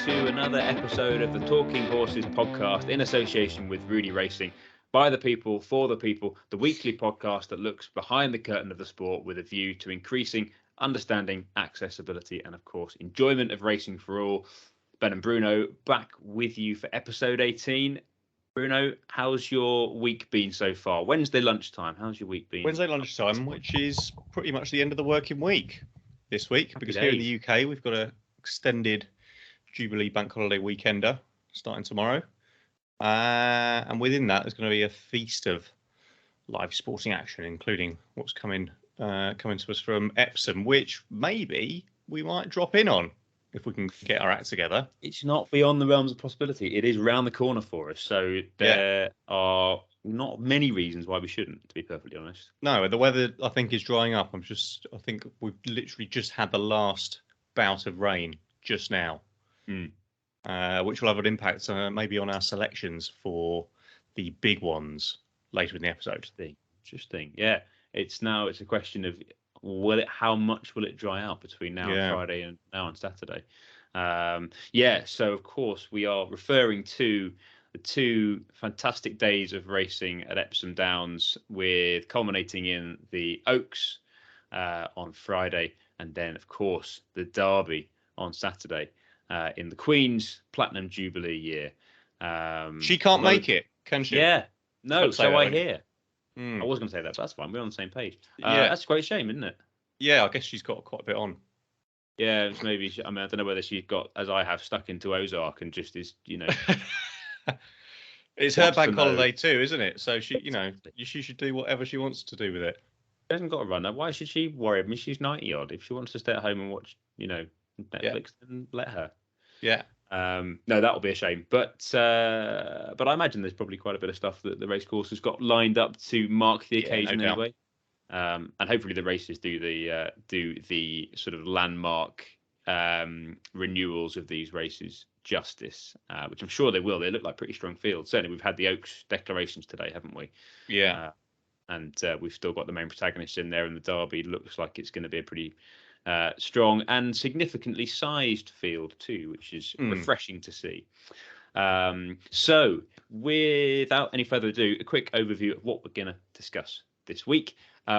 to another episode of the Talking Horses podcast in association with Roudee Racing. By the people, for the people, the weekly podcast that looks behind the curtain of the sport with a view to increasing understanding, accessibility, and of course, enjoyment of racing for all. Ben and Bruno back with you for episode 18. Bruno, how's your week been so far? Wednesday lunchtime, how's your week been? Wednesday lunchtime, which is pretty much the end of the working week this week, because here in the UK, we've got an extended Jubilee Bank Holiday weekender starting tomorrow. And within that, there's going to be a feast of live sporting action, including what's coming to us from Epsom, which maybe we might drop in on if we can get our act together. It's not beyond the realms of possibility. It is round the corner for us. So there are not many reasons why we shouldn't, to be perfectly honest. No, the weather, I think, is drying up. I think we've literally just had the last bout of rain just now, which will have an impact maybe on our selections for the big ones later in the episode. Interesting. Yeah. It's a question of how much will it dry out between now and Friday and now on Saturday. So of course we are referring to the 2 fantastic days of racing at Epsom Downs, with culminating in the Oaks on Friday, and then of course the Derby on Saturday in the Queen's Platinum Jubilee year. She can't make it, can she? Yeah, no, so I hear. I was going to say that, but that's fine. We're on the same page. That's a great shame, isn't it? Yeah, I guess she's got quite a bit on. Yeah, it's maybe. I don't know whether she's got, as I have, stuck into Ozark and just is, It's her bank holiday too, isn't it? So she should do whatever she wants to do with it. She hasn't got to run that. Why should she worry? I mean, she's 90 odd. If she wants to stay at home and watch, Netflix, then let her. Yeah. No, that'll be a shame. But I imagine there's probably quite a bit of stuff that the racecourse has got lined up to mark the occasion anyway. And hopefully the races do the sort of landmark renewals of these races justice, which I'm sure they will. They look like pretty strong fields. Certainly, we've had the Oaks declarations today, haven't we? Yeah. And we've still got the main protagonists in there, and the Derby looks like it's going to be a pretty strong and significantly sized field too, which is refreshing to see. So without any further ado, a quick overview of what we're going to discuss this week.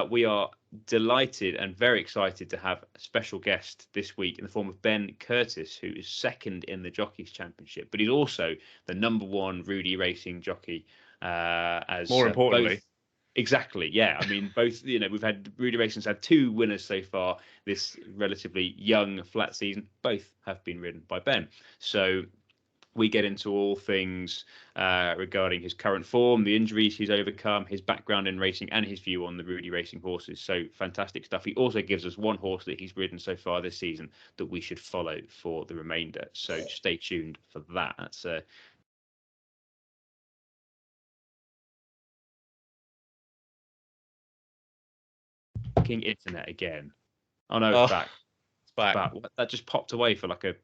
We are delighted and very excited to have a special guest this week in the form of Ben Curtis, who is second in the Jockeys Championship, but he's also the #1 Roudee Racing jockey. More importantly. Exactly, yeah. I mean, both, we've had Roudee Racing's had 2 winners so far this relatively young flat season. Both have been ridden by Ben. So we get into all things regarding his current form, the injuries he's overcome, his background in racing, and his view on the Roudee Racing horses. So fantastic stuff. He also gives us 1 horse that he's ridden so far this season that we should follow for the remainder. So stay tuned for that. That's internet again. Oh no, it's back. It's back. That just popped away for like a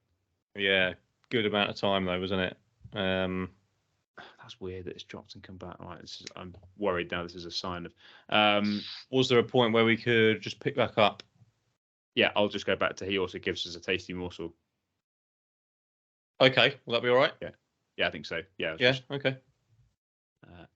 good amount of time though, wasn't it? That's weird that it's dropped and come back. Right, I'm worried now. This is a sign of. Was there a point where we could just pick back up? Yeah, I'll just go back to. He also gives us a tasty morsel. Okay, will that be all right? Yeah, I think so. Yeah. Okay.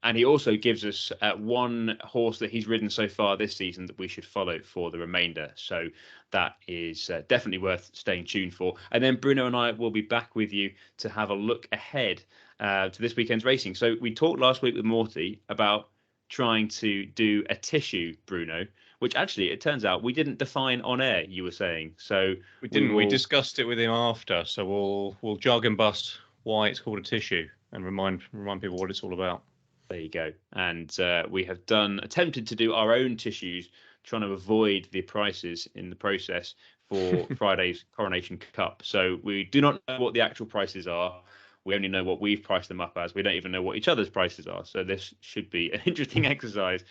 And he also gives us 1 horse that he's ridden so far this season that we should follow for the remainder. So that is definitely worth staying tuned for. And then Bruno and I will be back with you to have a look ahead to this weekend's racing. So we talked last week with Morty about trying to do a tissue, Bruno, which actually it turns out we didn't define on air, you were saying. So we didn't. We discussed it with him after. So we'll jargon bust why it's called a tissue and remind people what it's all about. There you go. And we have attempted to do our own tissues, trying to avoid the prices in the process for Friday's Coronation Cup. So we do not know what the actual prices are. We only know what we've priced them up as. We don't even know what each other's prices are. So this should be an interesting exercise.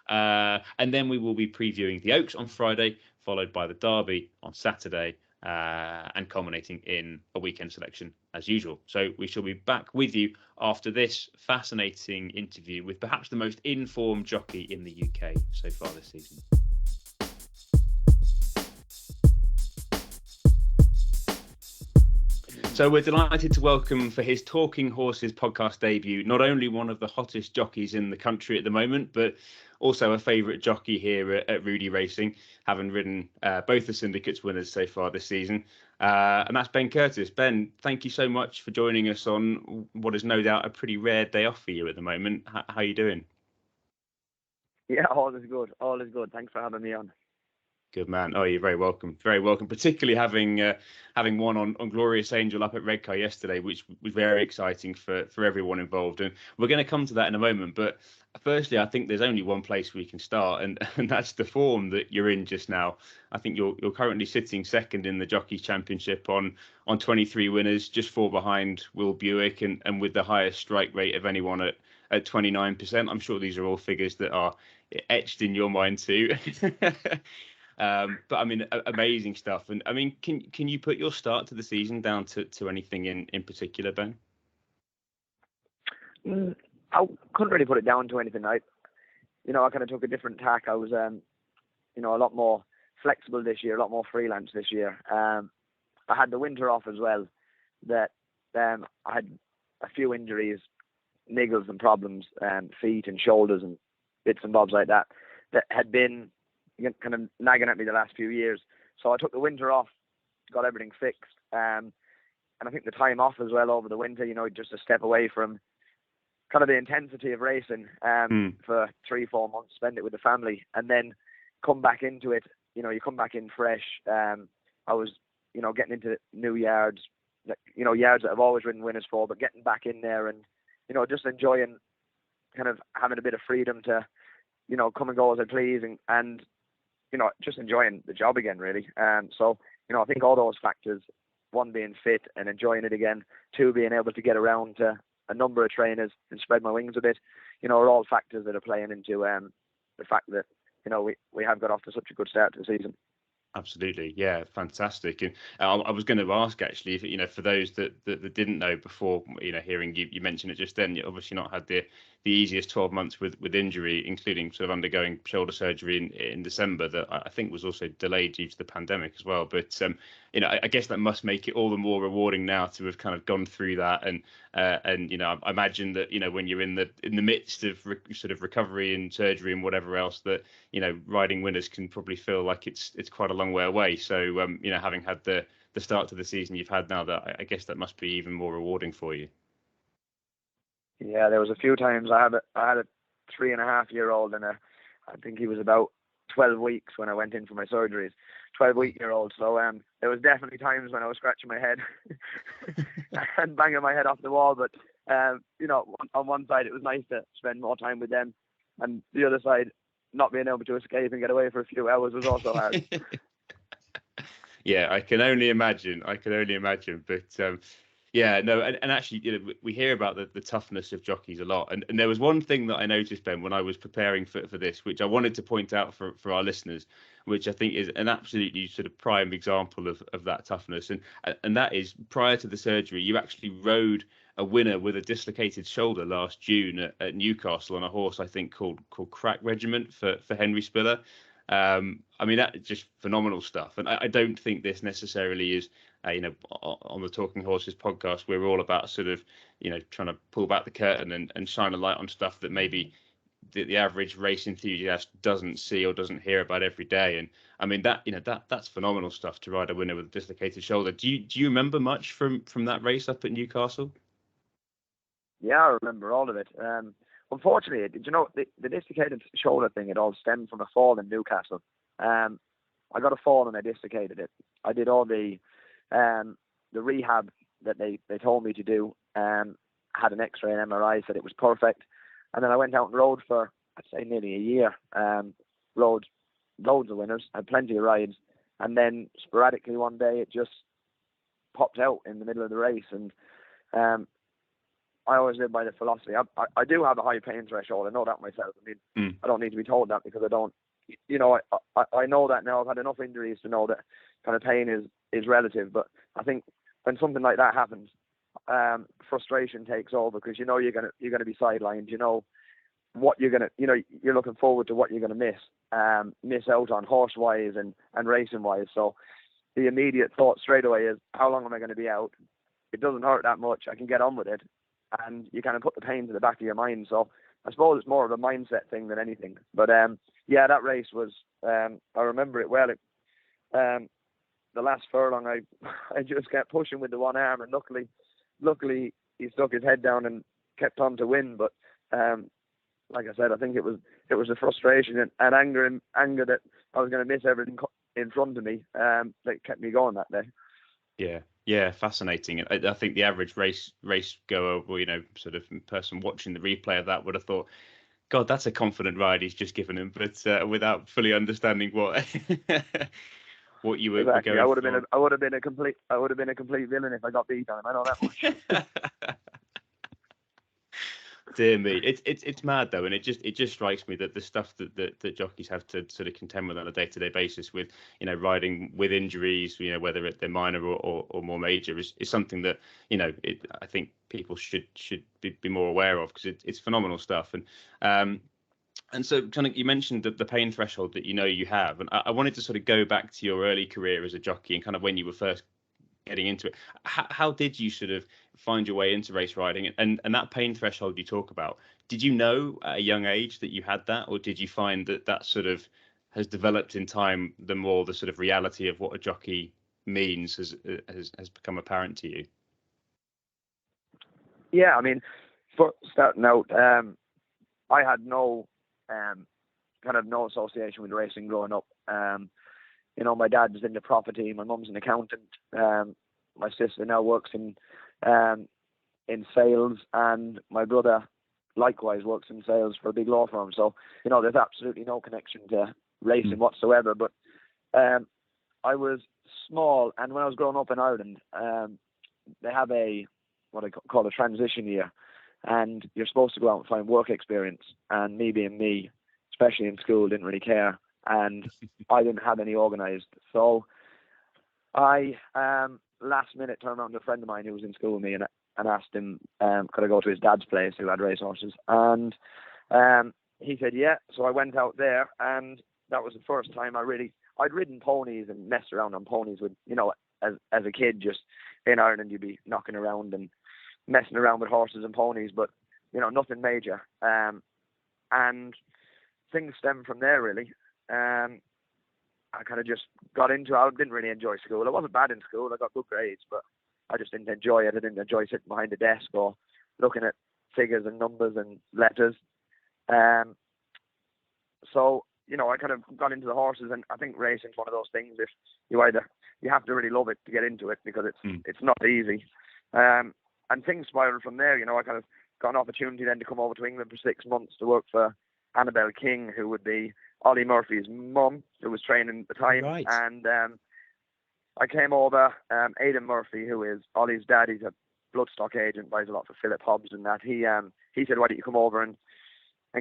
And then we will be previewing the Oaks on Friday, followed by the Derby on Saturday, and culminating in a weekend selection as usual. So we shall be back with you after this fascinating interview with perhaps the most informed jockey in the UK so far this season. So we're delighted to welcome for his Talking Horses podcast debut, not only one of the hottest jockeys in the country at the moment, but also a favourite jockey here at Roudee Racing, having ridden both the Syndicates winners so far this season. And that's Ben Curtis. Ben, thank you so much for joining us on what is no doubt a pretty rare day off for you at the moment. How are you doing? Yeah, all is good. All is good. Thanks for having me on. Good man. Oh, you're very welcome. Very welcome. Particularly having won on Glorious Angel up at Redcar yesterday, which was very exciting for everyone involved. And we're going to come to that in a moment. But firstly, I think there's only one place we can start, and that's the form that you're in just now. I think you're currently sitting second in the Jockeys Championship on 23 winners, just 4 behind Will Buick, and with the highest strike rate of anyone at 29%. I'm sure these are all figures that are etched in your mind too. But I mean, amazing stuff. And I mean, can you put your start to the season down to anything in particular, Ben? I couldn't really put it down to anything. I kind of took a different tack. I was, a lot more flexible this year, a lot more freelance this year. I had the winter off as well. That I had a few injuries, niggles and problems, feet and shoulders and bits and bobs like that had been kind of nagging at me the last few years. So I took the winter off, got everything fixed. And I think the time off as well over the winter, just a step away from kind of the intensity of racing for 3-4 months, spend it with the family, and then come back into it. You come back in fresh. I was, getting into new yards, yards that I've always ridden winners for, but getting back in there and, just enjoying kind of having a bit of freedom to, come and go as I please and just enjoying the job again, really. So, I think all those factors, one being fit and enjoying it again, 2 being able to get around to a number of trainers and spread my wings a bit, are all factors that are playing into the fact that, we have got off to such a good start to the season. Absolutely, yeah, fantastic. And I was going to ask actually, if for those that didn't know before, hearing you mention it just then, you obviously not had the easiest 12 months with injury, including sort of undergoing shoulder surgery in December that I think was also delayed due to the pandemic as well. But I guess that must make it all the more rewarding now to have kind of gone through that. And I imagine that when you're in the midst of sort of recovery and surgery and whatever else, that riding winners can probably feel like it's quite a long way away. So having had the start to the season you've had now, that I guess that must be even more rewarding for you. Yeah, there was a few times I had a 3.5-year-old and I think he was about 12 weeks when I went in for my surgeries. 12-week-year-old. So there was definitely times when I was scratching my head and banging my head off the wall. But on one side it was nice to spend more time with them, and the other side, not being able to escape and get away for a few hours was also hard. Yeah, I can only imagine. But yeah, no, and actually, we hear about the toughness of jockeys a lot. And there was one thing that I noticed, Ben, when I was preparing for this, which I wanted to point out for our listeners, which I think is an absolutely sort of prime example of that toughness. And that is, prior to the surgery, you actually rode a winner with a dislocated shoulder last June at Newcastle on a horse I think called Crack Regiment for Henry Spiller. I mean, that's just phenomenal stuff. And I don't think this necessarily is, on the Talking Horses podcast, we're all about sort of, trying to pull back the curtain and shine a light on stuff that maybe the average race enthusiast doesn't see or doesn't hear about every day. And I mean, that's phenomenal stuff to ride a winner with a dislocated shoulder. Do you remember much from that race up at Newcastle? Yeah, I remember all of it. Unfortunately, the dislocated shoulder thing, it all stemmed from a fall in Newcastle. I got a fall and I dislocated it. I did all the rehab that they told me to do. Had an X-ray and MRI, said it was perfect. And then I went out and rode for, I'd say, nearly a year. Rode loads of winners, had plenty of rides. And then sporadically one day it just popped out in the middle of the race. And I always live by the philosophy. I do have a high pain threshold. I know that myself. I mean, I don't need to be told that because I don't. I know that now. I've had enough injuries to know that kind of pain is relative. But I think when something like that happens, frustration takes over because you're gonna be sidelined. You know what you're gonna. You're looking forward to what you're gonna miss out on horse wise and racing wise. So the immediate thought straight away is, how long am I going to be out? it doesn't hurt that much. I can get on with it, and you kind of put the pain to the back of your mind. So I suppose it's more of a mindset thing than anything. But yeah, that race was I remember it well. The last furlong, I just kept pushing with the one arm, and luckily he stuck his head down and kept on to win. But like I said, I think it was the frustration and anger that I was going to miss everything in front of me that kept me going that day. Yeah, fascinating. I think the average race goer, or sort of person watching the replay of that, would have thought, God, that's a confident ride he's just given him, but without fully understanding what what you were exactly. going for. I would have been a complete villain if I got beat on him. I know that much. Dear me, it's mad though, and it just strikes me that the stuff that jockeys have to sort of contend with on a day-to-day basis, with riding with injuries, whether they're minor or more major, is something that I think people should be more aware of, because it's phenomenal stuff. And so, kind of, you mentioned the pain threshold that you have, and I wanted to sort of go back to your early career as a jockey and kind of when you were first getting into it. How did you sort of find your way into race riding, and that pain threshold you talk about? Did you know at a young age that you had that, or did you find that sort of has developed in time, the sort of reality of what a jockey means has become apparent to you? Yeah, I mean, for starting out, I had no association with racing growing up. My dad's in the property, my mum's an accountant, my sister now works in sales, and my brother likewise works in sales for a big law firm. So, there's absolutely no connection to racing whatsoever. But I was small, and when I was growing up in Ireland, they have what I call a transition year, and you're supposed to go out and find work experience. And me being me, especially in school, didn't really care, and I didn't have any organised. So I last minute turned around to a friend of mine who was in school with me and asked him, could I go to his dad's place who had racehorses? And he said, yeah. So I went out there, and that was the first time I'd ridden ponies and messed around on ponies with, as a kid, just in Ireland, you'd be knocking around and messing around with horses and ponies, but, nothing major. And things stem from there, really. I kind of just got into it. I didn't really enjoy school. I wasn't bad in school. I got good grades, but I just didn't enjoy it. I didn't enjoy sitting behind a desk or looking at figures and numbers and letters. So, I kind of got into the horses, and I think racing's one of those things. If you have to really love it to get into it, because it's not easy. And things spiraled from there. I kind of got an opportunity then to come over to England for 6 months to work for Annabelle King, who would be Ollie Murphy's mum, who was training at the time. Right. And I came over. Aidan Murphy, who is Ollie's dad, he's a bloodstock agent, buys a lot for Philip Hobbs and that. He said, why don't you come over and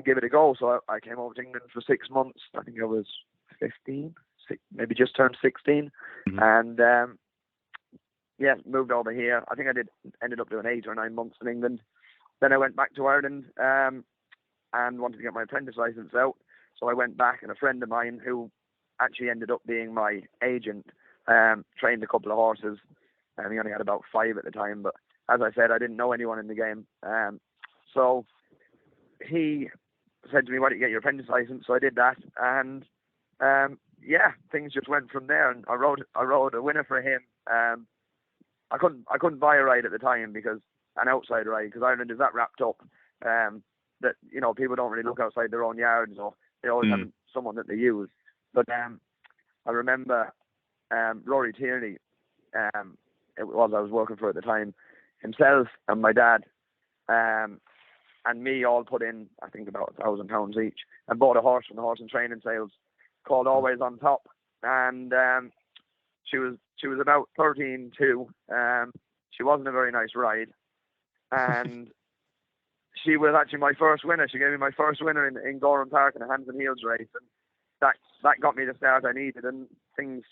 give it a go? So I came over to England for 6 months. I think I was 15, maybe just turned 16. Mm-hmm. And moved over here. I think I ended up doing 8 or 9 months in England. Then I went back to Ireland and wanted to get my apprentice license out. So I went back, and a friend of mine who actually ended up being my agent trained a couple of horses. And he only had about 5 at the time. But as I said, I didn't know anyone in the game. So he said to me, why don't you get your apprentice license? So I did that. And things just went from there. And I rode a winner for him. I couldn't buy a ride at the time, because an outside ride, because Ireland is that wrapped up that people don't really look outside their own yards, or they always have someone that they use. But I remember Rory Tierney, it was I was working for at the time, himself and my dad and me all put in, I think, about £1,000 each, and bought a horse from the horse and training sales called Always on Top. And she was about 13 too. She wasn't a very nice ride, and she was actually my first winner. She gave me my first winner in Gorham Park in a hands and heels race, and that got me the start I needed, and things,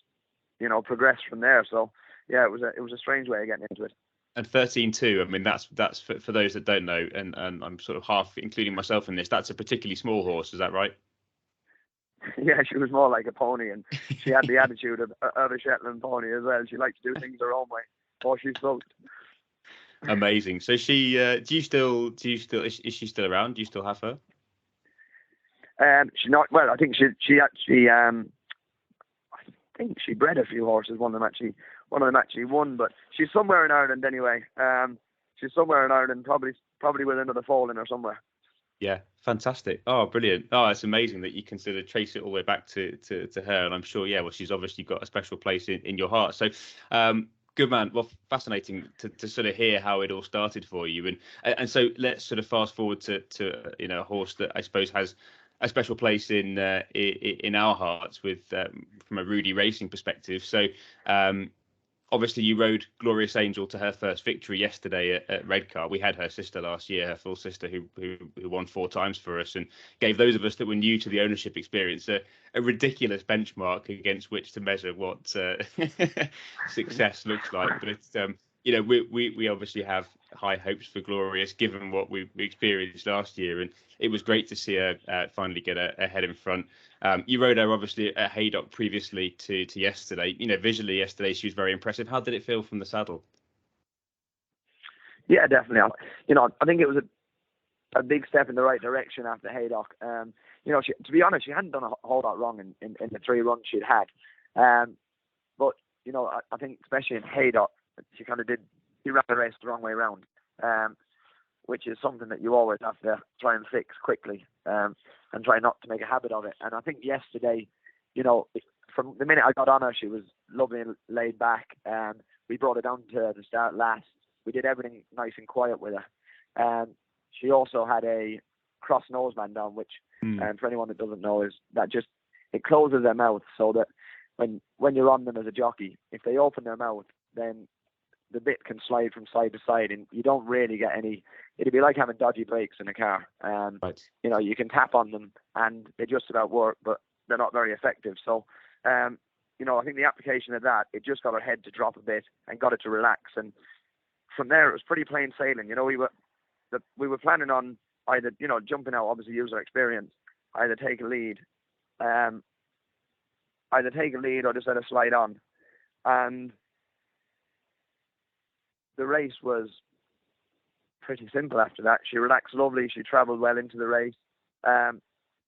progressed from there. So yeah, it was a strange way of getting into it. And 13-2, I mean, that's for those that don't know, and I'm sort of half including myself in this, that's a particularly small horse, is that right? Yeah, she was more like a pony, and she had the attitude of a Shetland pony as well. She liked to do things her own way, or she's sulked. Amazing. So she, do you still, is she still around? Do you still have her? She's not. Well, I think she actually. I think she bred a few horses. One of them actually won. But she's somewhere in Ireland anyway. She's somewhere in Ireland, probably with another foal in her somewhere. Yeah, fantastic. Oh, brilliant. Oh, it's amazing that you can sort of trace it all the way back to her. And I'm sure, yeah, well, she's obviously got a special place in your heart. So, good man. Well, fascinating to sort of hear how it all started for you. And so let's sort of fast forward to a horse that I suppose has a special place in our hearts with from a Roudee Racing perspective. So, obviously, you rode Glorious Angel to her first victory yesterday at Redcar. We had her sister last year, her full sister, who won 4 times for us, and gave those of us that were new to the ownership experience a ridiculous benchmark against which to measure what success looks like. But it's we obviously have high hopes for Glorious, given what we experienced last year, and it was great to see her finally get a head in front. You rode her obviously at Haydock previously to yesterday. Visually yesterday she was very impressive. How did it feel from the saddle? Yeah, definitely. I think it was a big step in the right direction after Haydock. To be honest, she hadn't done a whole lot wrong in the 3 runs she'd had. But I think especially in Haydock, she ran the race the wrong way around, which is something that you always have to try and fix quickly, and try not to make a habit of it. And I think yesterday, from the minute I got on her, she was lovely and laid back. We brought her down to the start last. We did everything nice and quiet with her. She also had a cross noseband on, which, for anyone that doesn't know, is that it closes their mouth so that when you're on them as a jockey, if they open their mouth, then the bit can slide from side to side, and you don't really get any. It'd be like having dodgy brakes in a car. Right. You can tap on them and they just about work, but they're not very effective. So, I think the application of that, it just got her head to drop a bit and got it to relax. And from there, it was pretty plain sailing. We were planning on either, jumping out, obviously use our experience, either take a lead or just let her slide on. And the race was pretty simple after that. She relaxed lovely. She travelled well into the race. And,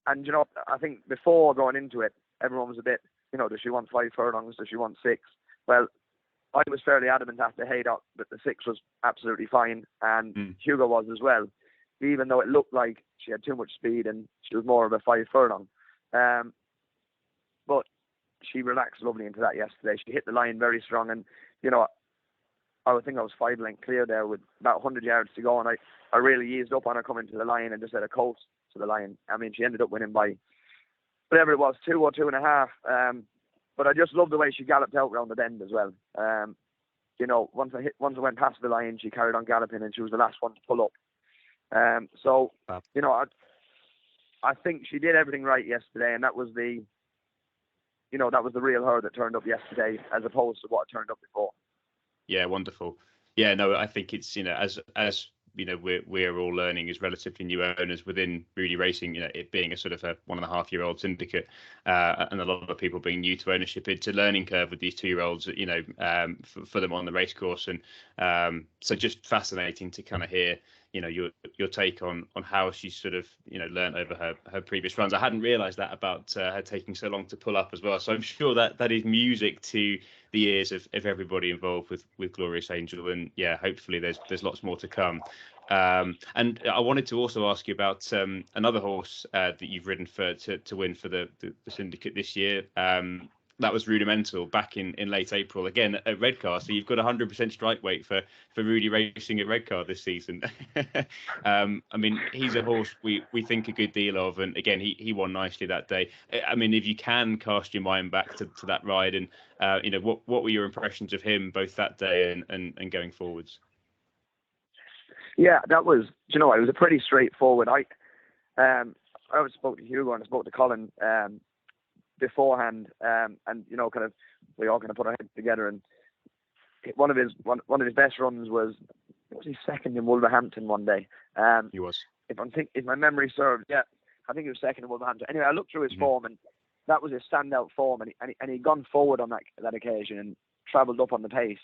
I think before going into it, everyone was a bit, does she want 5 furlongs? Does she want 6? Well, I was fairly adamant after Haydock that the 6 was absolutely fine. And Hugo was as well, even though it looked like she had too much speed and she was more of a 5 furlong. But she relaxed lovely into that yesterday. She hit the line very strong. And, I think I was 5 lengths clear there with about 100 yards to go, and I really eased up on her coming to the line and just had a coast to the line. I mean, she ended up winning by whatever it was, 2 or 2.5. But I just loved the way she galloped out round the bend as well. Once I went past the line, she carried on galloping, and she was the last one to pull up. I think she did everything right yesterday, and that was the real her that turned up yesterday, as opposed to what turned up before. Yeah, wonderful. Yeah, no, I think it's, as we're all learning as relatively new owners within Roudee Racing, it being a sort of a 1.5-year-old syndicate, and a lot of people being new to ownership, it's a learning curve with these 2-year-olds, for them on the race course. And so just fascinating to kind of hear, your take on how she's sort of, learned over her previous runs. I hadn't realised that about her taking so long to pull up as well. So I'm sure that is music to the ears of everybody involved with Glorious Angel. And yeah, hopefully there's lots more to come. And I wanted to also ask you about another horse that you've ridden to win for the syndicate this year. That was Rudimental back in late April, again at Redcar. So you've got 100% strike weight for Roudee Racing at Redcar this season. I mean, he's a horse we think a good deal of, and again he won nicely that day. I mean, if you can cast your mind back to that ride, and what were your impressions of him both that day and going forwards? Yeah, that was, it was a pretty straightforward. I spoke to Hugo and I spoke to Colin beforehand, and kind of we all kind of put our heads together. And one of his best runs was he second in Wolverhampton one day. He was. If my memory serves, yeah, I think he was second in Wolverhampton. Anyway, I looked through his form, and that was his standout form, and he'd gone forward on that occasion and travelled up on the pace.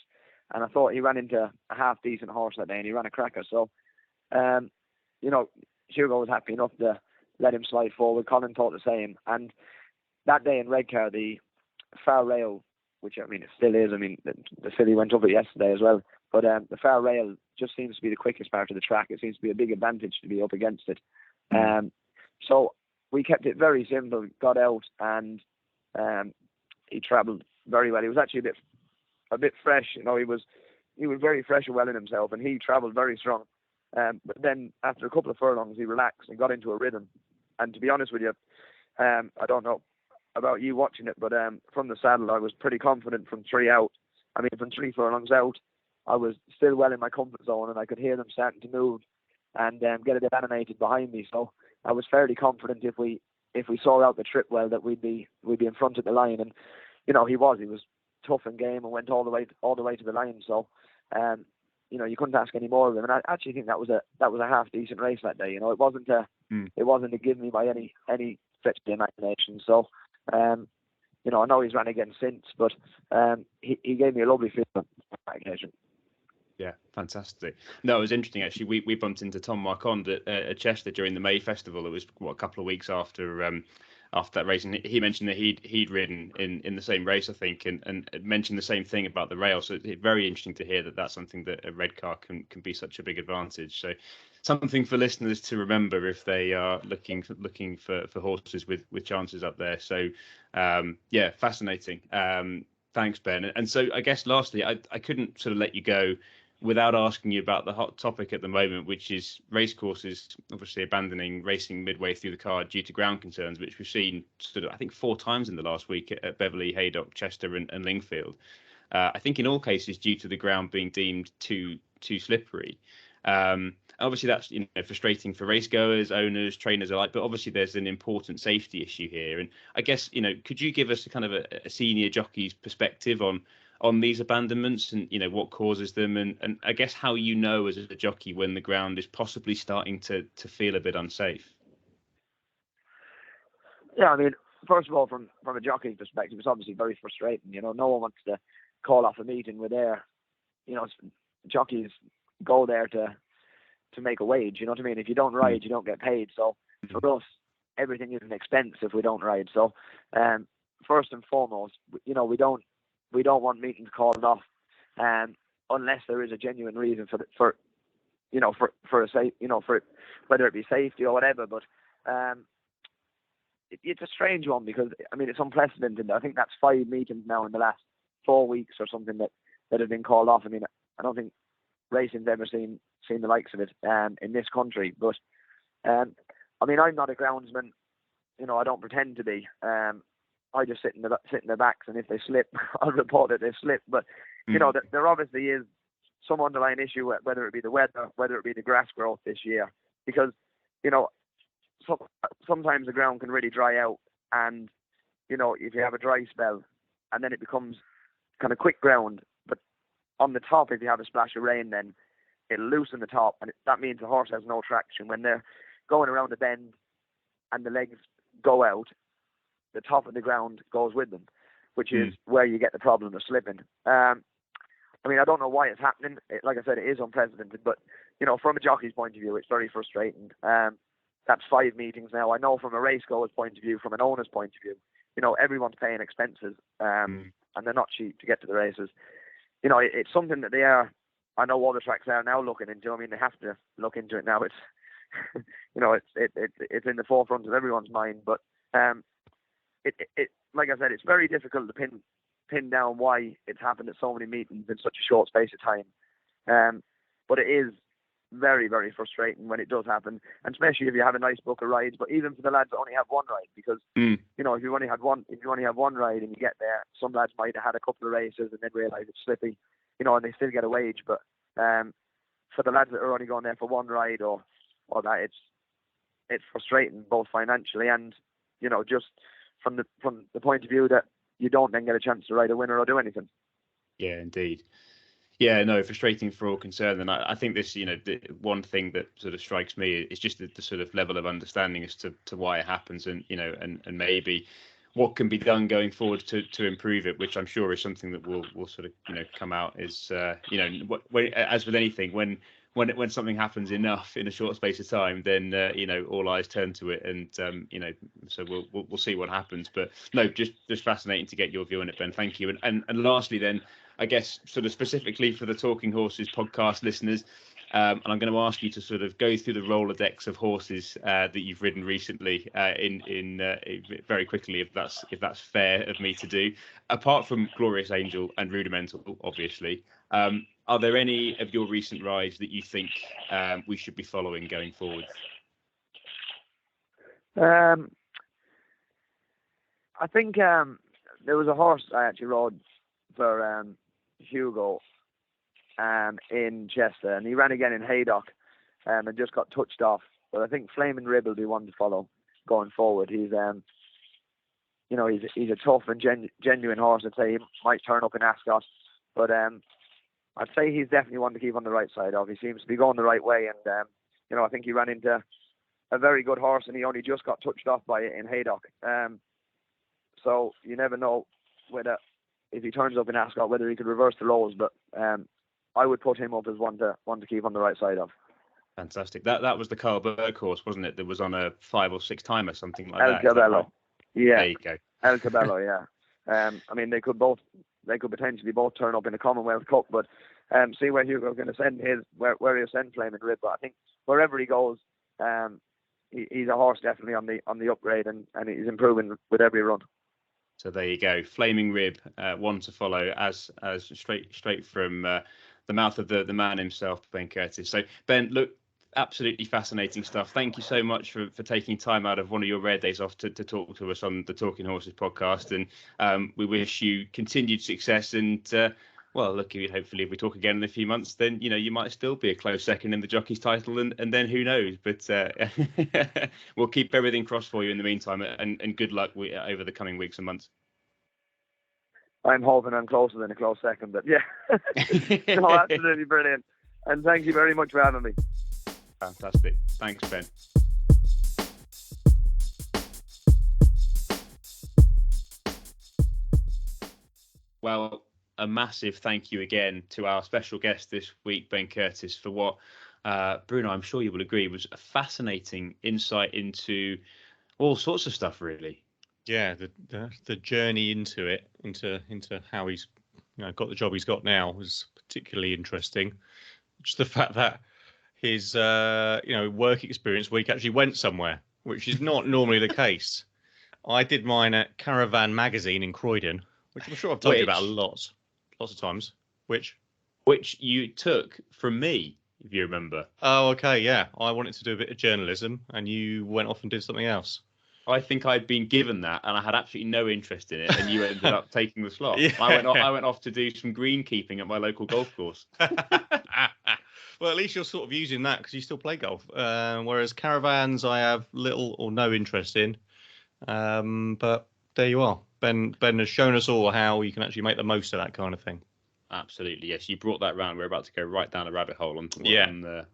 And I thought he ran into a half decent horse that day, and he ran a cracker. So, you know, Hugo was happy enough to let him slide forward. Colin thought the same. And that day in Redcar, the far rail, which I mean it still is. I mean the filly went up it yesterday as well. But the far rail just seems to be the quickest part of the track. It seems to be a big advantage to be up against it. So we kept it very simple. Got out, and he travelled very well. He was actually a bit fresh. You know, he was very fresh and well in himself, and he travelled very strong. But then after a couple of furlongs, he relaxed and got into a rhythm. And to be honest with you, I don't know about you watching it, but from the saddle, I was pretty confident from 3 out. I mean, from 3 furlongs out, I was still well in my comfort zone, and I could hear them starting to move and get a bit animated behind me. So I was fairly confident if we saw out the trip well that we'd be in front of the line. And you know, he was tough and game and went all the way to the line. So you know, you couldn't ask any more of him. And I actually think that was a half decent race that day. You know, it wasn't a give me by any stretch of the imagination. So you know, I know he's ran again since, but he gave me a lovely feeling on that occasion. Yeah, fantastic. No, it was interesting actually. We bumped into Tom Marquand at Chester during the May Festival. It was a couple of weeks after that race, and he mentioned that he'd ridden in the same race, I think, and mentioned the same thing about the rail. So it's very interesting to hear that that's something that a Redcar can be such a big advantage. So something for listeners to remember if they are looking for horses with chances up there. So yeah, fascinating. Thanks, Ben. And so I guess lastly, I couldn't sort of let you go without asking you about the hot topic at the moment, which is racecourses obviously abandoning racing midway through the card due to ground concerns, which we've seen sort of, I think, 4 times in the last week at Beverley, Haydock, Chester and Lingfield. I think in all cases due to the ground being deemed too slippery. Obviously that's, you know, frustrating for racegoers, owners, trainers alike, but obviously there's an important safety issue here. And I guess, you know, could you give us a kind of a senior jockey's perspective on these abandonments and, you know, what causes them, and I guess how you know as a jockey when the ground is possibly starting to feel a bit unsafe? Yeah, I mean, first of all, from a jockey's perspective, it's obviously very frustrating. You know, no one wants to call off a meeting where you know, jockeys go there to make a wage. You know what I mean? If you don't ride, you don't get paid. So for us, everything is an expense if we don't ride. So first and foremost, you know, we don't want meetings called off unless there is a genuine reason for a safe, you know, for whether it be safety or whatever. But it's a strange one because I mean it's unprecedented. I think that's 5 meetings now in the last 4 weeks or something that have been called off. I mean, I don't think racing's ever seen the likes of it in this country. But I mean, I'm not a groundsman. You know, I don't pretend to be. I just sit in the backs, and if they slip, I'll report that they've slipped. But you know, there obviously is some underlying issue, whether it be the weather, whether it be the grass growth this year, because you know, sometimes the ground can really dry out, and you know, if you have a dry spell, and then it becomes kind of quick ground. But on the top, if you have a splash of rain, then it'll loosen the top, and that means the horse has no traction when they're going around a bend, and the legs go out. The top of the ground goes with them, which is where you get the problem of slipping. I mean, I don't know why it's happening. Like I said, it is unprecedented, but you know, from a jockey's point of view, it's very frustrating. That's 5 meetings now. I know from a racegoer's point of view, from an owner's point of view, you know, everyone's paying expenses, and they're not cheap to get to the races. You know, it's something that they are. I know all the tracks are now looking into. I mean, they have to look into it now. It's you know, it's in the forefront of everyone's mind, but it like I said, it's very difficult to pin down why it's happened at so many meetings in such a short space of time. But it is very, very frustrating when it does happen, and especially if you have a nice book of rides. But even for the lads that only have one ride, because you know, if you only have one ride and you get there, some lads might have had a couple of races and then realise it's slippy, you know, and they still get a wage. But for the lads that are only going there for one ride or that, it's frustrating both financially and, you know, just from the point of view that you don't then get a chance to ride a winner or do anything. Yeah, indeed. Yeah, no, frustrating for all concerned. And I think this, you know, the one thing that sort of strikes me is just the sort of level of understanding as to why it happens, and, you know, and maybe what can be done going forward to improve it, which I'm sure is something that will sort of come out is as with anything, when something happens enough in a short space of time, then all eyes turn to it, and so we'll see what happens. But no, just fascinating to get your view on it, Ben. Thank you. And lastly, then, I guess sort of specifically for the Talking Horses podcast listeners. And I'm going to ask you to sort of go through the Rolodex of horses that you've ridden recently in very quickly, if that's fair of me to do. Apart from Glorious Angel and Rudimental, obviously, are there any of your recent rides that you think we should be following going forward? I think there was a horse I actually rode for Hugo in Chester, and he ran again in Haydock and just got touched off. But I think Flaming Rib will be one to follow going forward. He's he's a tough and genuine horse. I'd say he might turn up in Ascot, but I'd say he's definitely one to keep on the right side of. He seems to be going the right way, and I think he ran into a very good horse, and he only just got touched off by it in Haydock. So you never know whether, if he turns up in Ascot, whether he could reverse the roles, but I would put him up as one to keep on the right side of. Fantastic. That was the Carl Burke horse, wasn't it? That was on a 5 or 6 timer, something like El that. Cabello. Right? Yeah. There you go. El Cabello, yeah. I mean, they could potentially both turn up in the Commonwealth Cup, but see where Hugo's going to send where he'll send Flaming Rib. But I think wherever he goes, he's a horse definitely on the upgrade, and he's improving with every run. So there you go, Flaming Rib, one to follow, as straight from the mouth of the man himself, Ben Curtis. So Ben, look, absolutely fascinating stuff. Thank you so much for taking time out of one of your rare days off to talk to us on the Talking Horses podcast, and we wish you continued success. And well, look, hopefully if we talk again in a few months, then you might still be a close second in the jockey's title, and then who knows. But we'll keep everything crossed for you in the meantime, and good luck over the coming weeks and months. I'm hoping I'm closer than a close second, but yeah. No, absolutely brilliant. And thank you very much for having me. Fantastic. Thanks, Ben. Well, a massive thank you again to our special guest this week, Ben Curtis, for what, Bruno, I'm sure you will agree, was a fascinating insight into all sorts of stuff, really. Yeah, the journey into it, into how he's got the job he's got now, was particularly interesting. Just the fact that his work experience week actually went somewhere, which is not normally the case. I did mine at Caravan Magazine in Croydon, which I'm sure I've told you about lots of times. Which you took from me, if you remember. Oh, okay, yeah. I wanted to do a bit of journalism, and you went off and did something else. I think I'd been given that, and I had absolutely no interest in it, and you ended up taking the slot. Yeah. I went off to do some greenkeeping at my local golf course. Well, at least you're sort of using that because you still play golf. Whereas caravans, I have little or no interest in. But there you are. Ben has shown us all how you can actually make the most of that kind of thing. Absolutely, yes. You brought that round. We're about to go right down a rabbit hole on the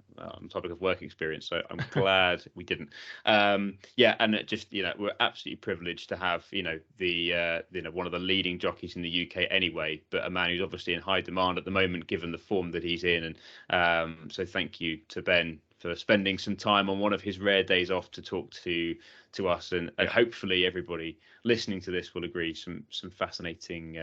topic of work experience. So I'm glad we didn't. And it just we're absolutely privileged to have the one of the leading jockeys in the UK anyway, but a man who's obviously in high demand at the moment given the form that he's in. And so thank you to Ben for spending some time on one of his rare days off to talk to us, and hopefully everybody listening to this will agree some fascinating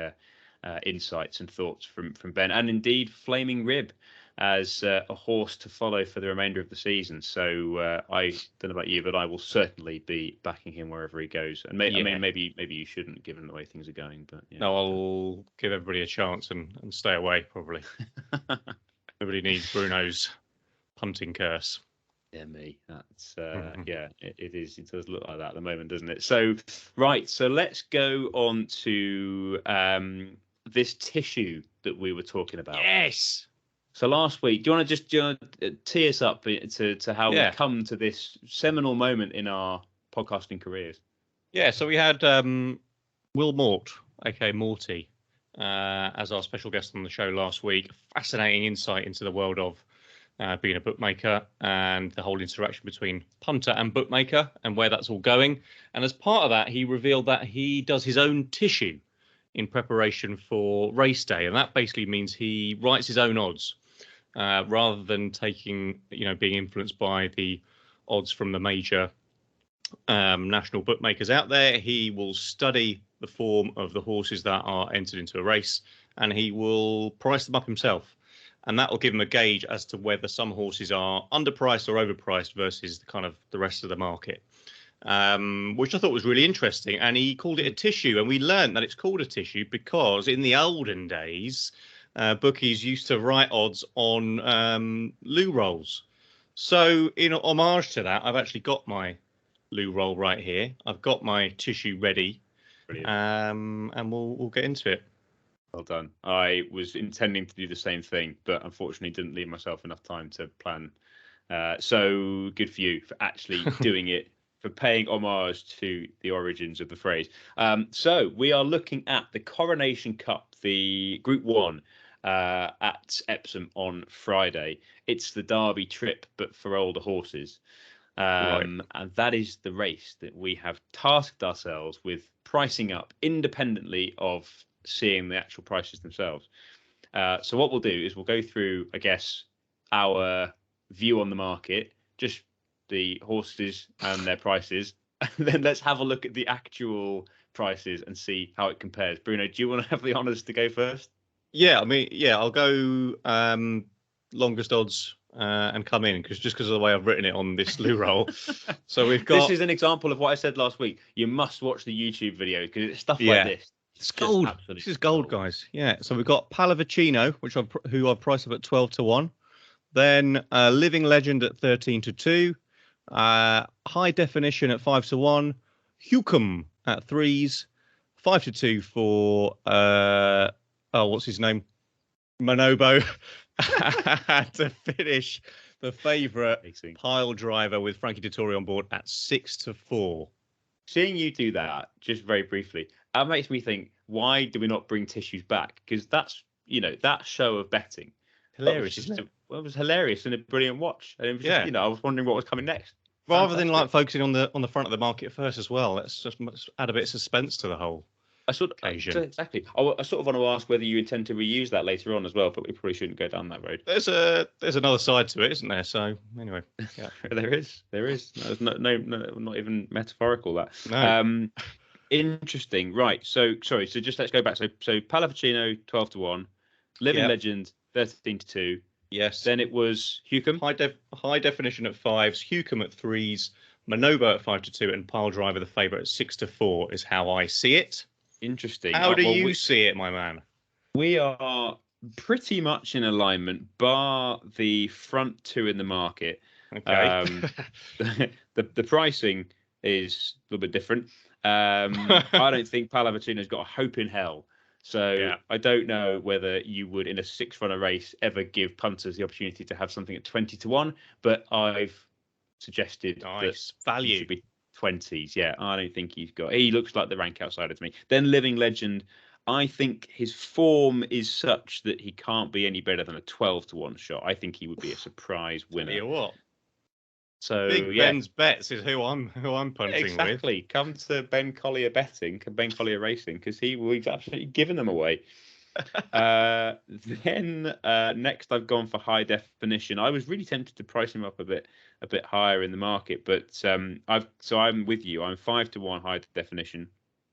insights and thoughts from Ben, and indeed Flaming Rib as a horse to follow for the remainder of the season. So I don't know about you, but I will certainly be backing him wherever he goes. And maybe you shouldn't, given the way things are going. But no, I'll give everybody a chance and stay away probably. Nobody needs Bruno's punting curse. Yeah, me. That's it is. It does look like that at the moment, doesn't it? So right. So let's go on to this tissue that we were talking about. Yes. So last week, do you want to just tee us up to how we come to this seminal moment in our podcasting careers? Yeah. So we had Will Mort, aka Morty, as our special guest on the show last week. Fascinating insight into the world of being a bookmaker, and the whole interaction between punter and bookmaker and where that's all going. And as part of that, he revealed that he does his own tissue in preparation for race day. And that basically means he writes his own odds rather than taking, being influenced by the odds from the major national bookmakers out there. He will study the form of the horses that are entered into a race, and he will price them up himself. And that will give him a gauge as to whether some horses are underpriced or overpriced versus the rest of the market, which I thought was really interesting. And he called it a tissue, and we learned that it's called a tissue because in the olden days, bookies used to write odds on loo rolls. So in homage to that, I've actually got my loo roll right here. I've got my tissue ready, and we'll get into it. Well done. I was intending to do the same thing, but unfortunately didn't leave myself enough time to plan. So good for you for actually doing it, for paying homage to the origins of the phrase. So we are looking at the Coronation Cup, the Group 1 at Epsom on Friday. It's the Derby trip, but for older horses. And that is the race that we have tasked ourselves with pricing up independently of seeing the actual prices themselves. So what we'll do is we'll go through, I guess, our view on the market, just the horses and their prices, and then let's have a look at the actual prices and see how it compares. Bruno, do you want to have the honours to go first? Yeah, I'll go longest odds and come in because of the way I've written it on this loo roll. So we've got. This is an example of what I said last week. You must watch the YouTube video because it's stuff like this. It's gold. This is gold, guys. Yeah. So we've got Pallavicino, who I've priced up at 12-1. Then Living Legend at 13-2. High Definition at 5-1. Hucum at 3s. 5-2 for what's his name? Manobo. To finish the favourite Pile Driver with Frankie Dettori on board at 6-4. Seeing you do that, just very briefly, that makes me think, why do we not bring tissues back? Because that's, that show of betting. Hilarious. It was hilarious and a brilliant watch. And it was just, I was wondering what was coming next. Rather than focusing on the front of the market first as well, let's just add a bit of suspense to the whole occasion. Exactly. I sort of want to ask whether you intend to reuse that later on as well, but we probably shouldn't go down that road. There's another side to it, isn't there? So anyway, yeah. There is. There's no, not even metaphorical. That. No. Interesting. Right. So just let's go back. So Pallavicino 12-1, Living Legend 13-2. Yes. Then it was Hucum. High Definition at 5s, Hucum at 3s, Manobo at 5-2, and Pile Driver the favourite at 6-4 is how I see it. Interesting. How do you see it, my man? We are pretty much in alignment, bar the front two in the market. Okay. The pricing is a little bit different. I don't think Pallavicino's got a hope in hell. So I don't know whether you would, in a 6-runner race, ever give punters the opportunity to have something at 20-1. But I've suggested that value should be 20s. Yeah, I don't think he looks like the rank outsider to me. Then Living Legend, I think his form is such that he can't be any better than a 12-1 shot. I think he would be a surprise winner. Tell you what. So Big Ben's Bets is who I'm punting with. Exactly. Come to Ben Collier Betting, Ben Collier Racing, because we've absolutely given them away. Then next I've gone for High Definition. I was really tempted to price him up a bit higher in the market, but I'm with you. I'm 5-1 High Definition.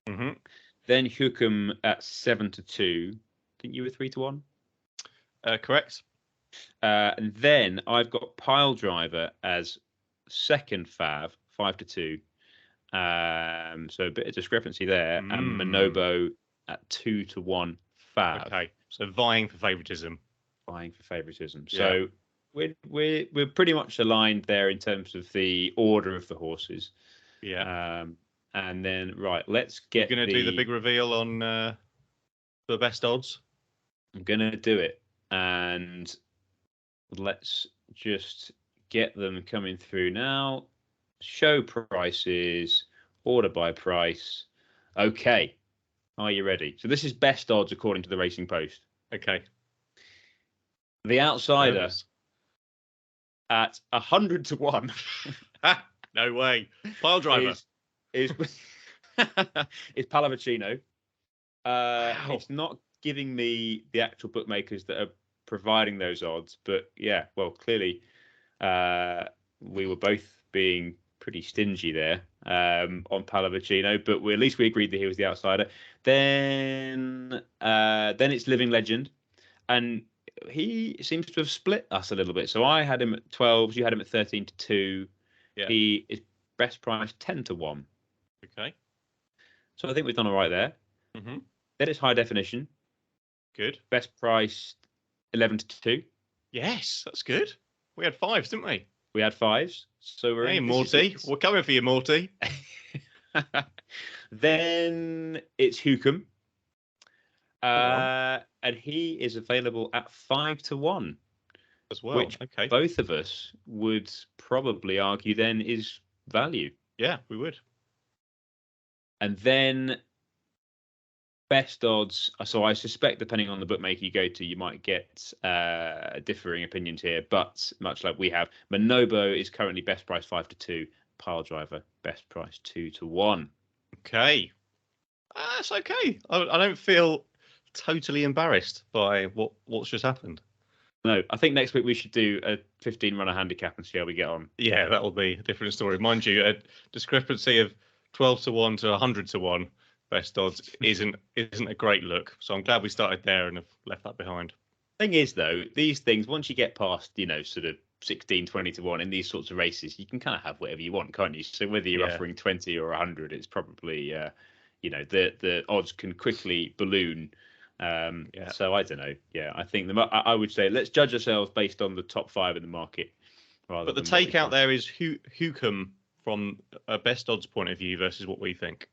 Mm-hmm. Then Hucum at 7-2. I think you were 3-1. Correct. And then I've got Pile Driver as second fav, 5-2. So a bit of discrepancy there. And Manobo at 2-1 fav. Okay. So vying for favouritism. So we're pretty much aligned there in terms of the order of the horses. Yeah. And then let's get. You're going to do the big reveal on the best odds. I'm going to do it, and let's just get them coming through now. Show prices, order by price. Okay. Are you ready? So this is best odds according to the Racing Post. Okay. The outsider at 100 to 1. No way. Pile driver. Is Pallavicino. Wow. It's not giving me the actual bookmakers that are providing those odds, but yeah, well, clearly we were both being pretty stingy there on Pallavicino, but at least we agreed that he was the outsider. Then it's Living Legend, and he seems to have split us a little bit. So I had him at 12, you had him at 13 to 2. Yeah. He is best price 10 to 1. Okay. So I think we've done all right there. Mm-hmm. Then it's High Definition. Good. Best price 11 to 2. Yes, that's good. We had 5s, didn't we? We had 5s. So we're in. Morty. We're coming for you, Morty. Then it's Hukum. And he is available at 5 to 1. As well. Which both of us would probably argue then is value. Yeah, we would. And then best odds. So I suspect, depending on the bookmaker you go to, you might get differing opinions here. But much like we have, Manobo is currently best price 5 to 2. Pile driver best price 2 to 1. Okay, that's okay. I don't feel totally embarrassed by what's just happened. No, I think next week we should do a 15-runner handicap and see how we get on. Yeah, that'll be a different story. Mind you, a discrepancy of 12 to 1 to 100 to 1 best odds isn't a great look. So I'm glad we started there and have left that behind. Thing is, though, these things, once you get past, sort of 16, 20 to 1 in these sorts of races, you can kind of have whatever you want, can't you? So whether you're offering 20 or 100, it's probably, the odds can quickly balloon. So I don't know. Yeah, I think I would say let's judge ourselves based on the top 5 in the market. But the takeout there is Hukum from a best odds point of view versus what we think.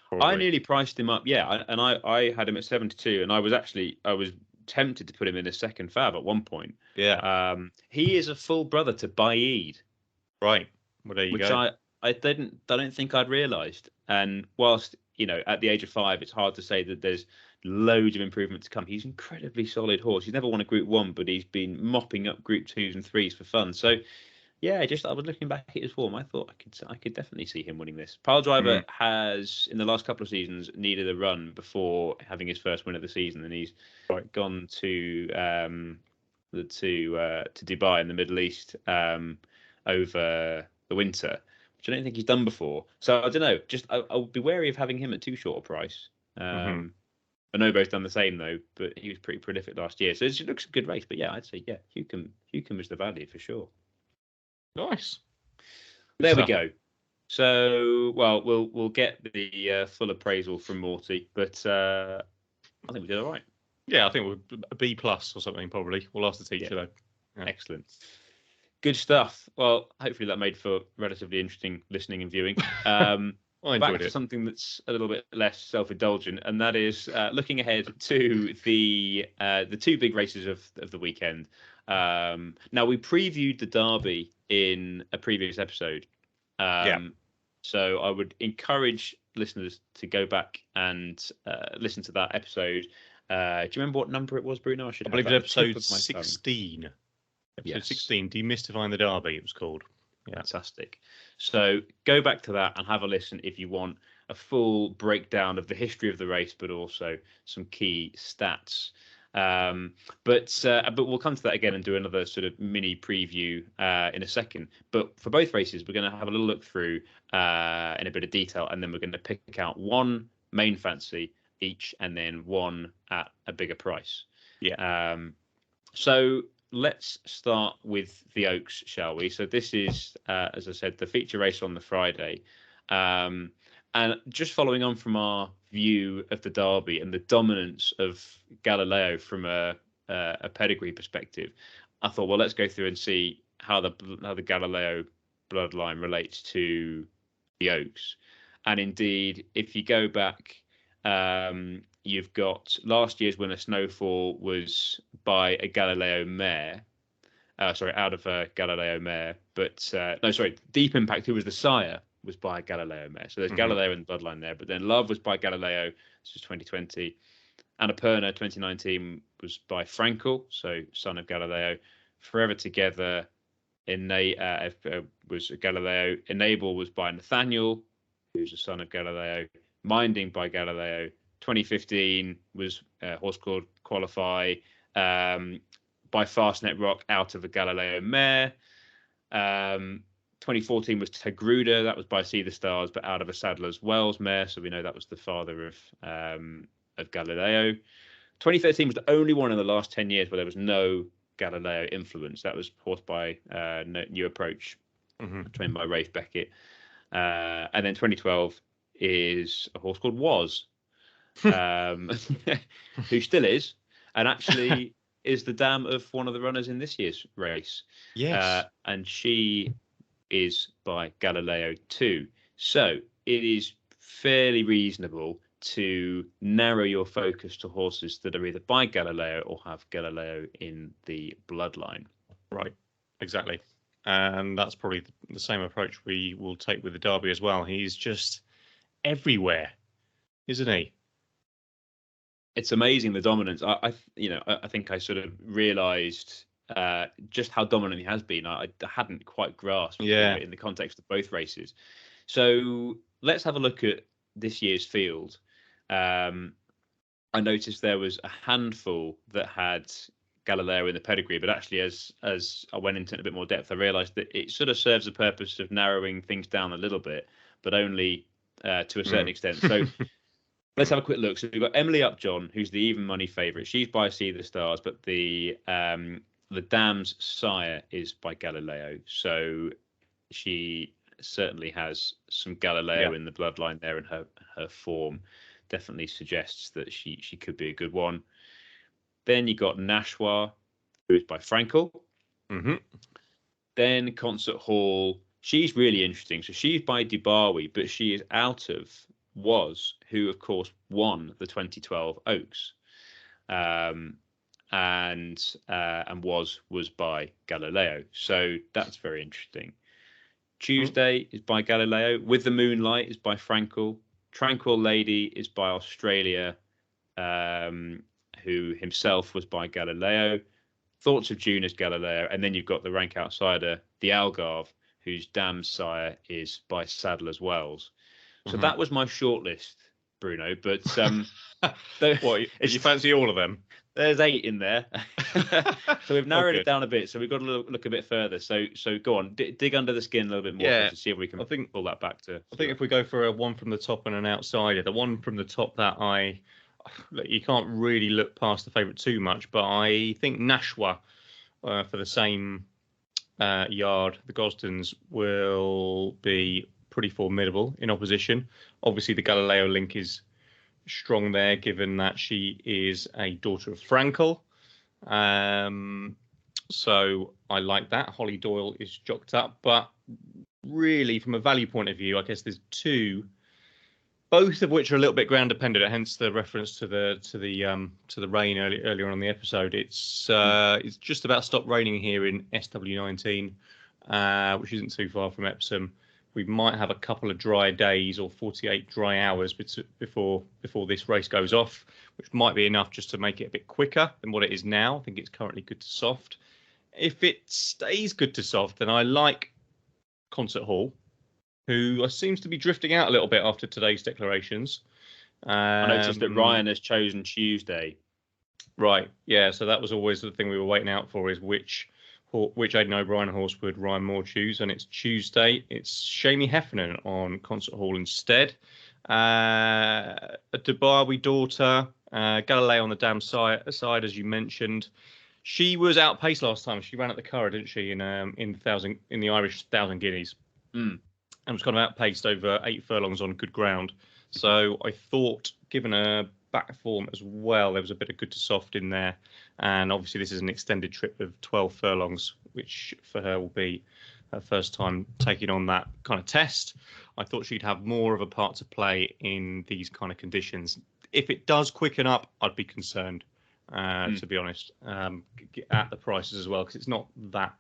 Probably. I nearly priced him up, and I had him at 7 to 2, and I was tempted to put him in a second fab at one point. Yeah. He is a full brother to Baid. Right. Well, there you go. I don't think I'd realised. And whilst at the age of 5, it's hard to say that there's loads of improvement to come. He's an incredibly solid horse. He's never won a Group 1, but he's been mopping up Group 2s and 3s for fun. So, yeah, I was looking back at his form. I thought I could definitely see him winning this. Pile Driver has, in the last couple of seasons, needed a run before having his first win of the season, and he's gone to Dubai in the Middle East over the winter, which I don't think he's done before. So I don't know. Just I'll be wary of having him at too short a price. I know both done the same though, but he was pretty prolific last year, so it looks a good race. But yeah, I'd say Hukum is the value for sure. Nice. There we go. So, well, we'll get the full appraisal from Morty, but I think we did all right. Yeah, I think we're a B+ or something probably. We'll ask the teacher though. Yeah. Excellent. Good stuff. Well, hopefully that made for relatively interesting listening and viewing. I back enjoyed to it. something that's a little bit less self-indulgent, and that is looking ahead to the 2 big races of the weekend. Now, we previewed the Derby in a previous episode. So I would encourage listeners to go back and listen to that episode. Do you remember what number it was, Bruno? I believe it's episode 16. Episode 16, Demystifying the Derby, it was called. Yeah. Fantastic. So go back to that and have a listen if you want a full breakdown of the history of the race, but also some key stats. But we'll come to that again and do another sort of mini preview in a second. But for both races, we're going to have a little look through in a bit of detail, and then we're going to pick out one main fancy each, and then one at a bigger price. Yeah. So let's start with the Oaks, shall we? So this is, as I said, the feature race on the Friday. And just following on from our view of the Derby and the dominance of Galileo from a pedigree perspective, I thought, well, let's go through and see how the Galileo bloodline relates to the Oaks. And indeed, if you go back, you've got last year's winner, Snowfall, was by a Galileo mare. Out of a Galileo mare. But Deep Impact, who was the sire, was by Galileo mare. So there's Galileo in the bloodline there. But then Love was by Galileo. This was 2020. Annapurna 2019 was by Frankel, so son of Galileo. Forever Together was Galileo. Enable was by Nathaniel, who's the son of Galileo. Minding by Galileo. 2015 was a horse called Qualify by Fastnet Rock out of a Galileo mare. 2014 was Tegruda. That was by See the Stars, but out of a Sadler's Wells mare. So we know that was the father of Galileo. 2013 was the only one in the last 10 years where there was no Galileo influence. That was horsed by New Approach, trained by Rafe Beckett. And then 2012 is a horse called Was, who still is, and actually is the dam of one of the runners in this year's race. Yes. And she is by Galileo too. So it is fairly reasonable to narrow your focus to horses that are either by Galileo or have Galileo in the bloodline. Right, exactly. And that's probably the same approach we will take with the Derby as well. He's just everywhere, isn't he? It's amazing, the dominance. I think I sort of realised just how dominant he has been. I hadn't quite grasped in the context of both races. So let's have a look at this year's field. I noticed there was a handful that had Galileo in the pedigree, but actually as I went into it in a bit more depth, I realised that it sort of serves the purpose of narrowing things down a little bit, but only to a certain extent. So let's have a quick look. So we've got Emily Upjohn, who's the even money favourite. She's by See the Stars, but the dam's sire is by Galileo. So she certainly has some Galileo in the bloodline there, and her form definitely suggests that she could be a good one. Then you got Nashwa, who is by Frankel. Then Concert Hall. She's really interesting. So she's by Dubawi, but she is out of Was, who of course won the 2012 Oaks, and was by Galileo. So that's very interesting. Tuesday is by Galileo. With the Moonlight is by Frankel. Tranquil Lady is by Australia, who himself was by Galileo. Thoughts of June is Galileo. And then you've got the rank outsider, the Algarve, whose dam sire is by Sadler's Wells. So that was my shortlist, Bruno. But what, you fancy all of them? There's 8 in there. So we've narrowed it down a bit. So we've got to look a bit further. So go on, dig under the skin a little bit more to see if we can pull that back to. I think if we go for a one from the top and an outsider, the one from the top that you can't really look past the favourite too much, but I think Nashwa for the same yard, the Gosdens, will be pretty formidable in opposition. Obviously, the Galileo link is strong there, given that she is a daughter of Frankel. So I like that. Holly Doyle is jocked up, but really, from a value point of view, I guess there's two, both of which are a little bit ground dependent. Hence the reference to the rain earlier on in the episode. It's just about stopped raining here in SW19, which isn't too far from Epsom. We might have a couple of dry days or 48 dry hours before this race goes off, which might be enough just to make it a bit quicker than what it is now. I think it's currently good to soft. If it stays good to soft, then I like Concert Hall, who seems to be drifting out a little bit after today's declarations. I noticed that Ryan has chosen Tuesday. Right, yeah, so that was always the thing we were waiting out for, is which Aidan O'Brien horse would Ryan Moore choose, and it's Tuesday. It's Shamie Heffernan on Concert Hall instead. A Dubawi daughter, Galileo on the dam side, as you mentioned. She was outpaced last time. She ran at the Curragh, didn't she, in the Irish 1,000 Guineas, and was kind of outpaced over 8 furlongs on good ground. So I thought, given her back form as well, there was a bit of good to soft in there. And obviously this is an extended trip of 12 furlongs, which for her will be her first time taking on that kind of test. I thought she'd have more of a part to play in these kind of conditions. If it does quicken up, I'd be concerned, to be honest, at the prices as well, because it's not that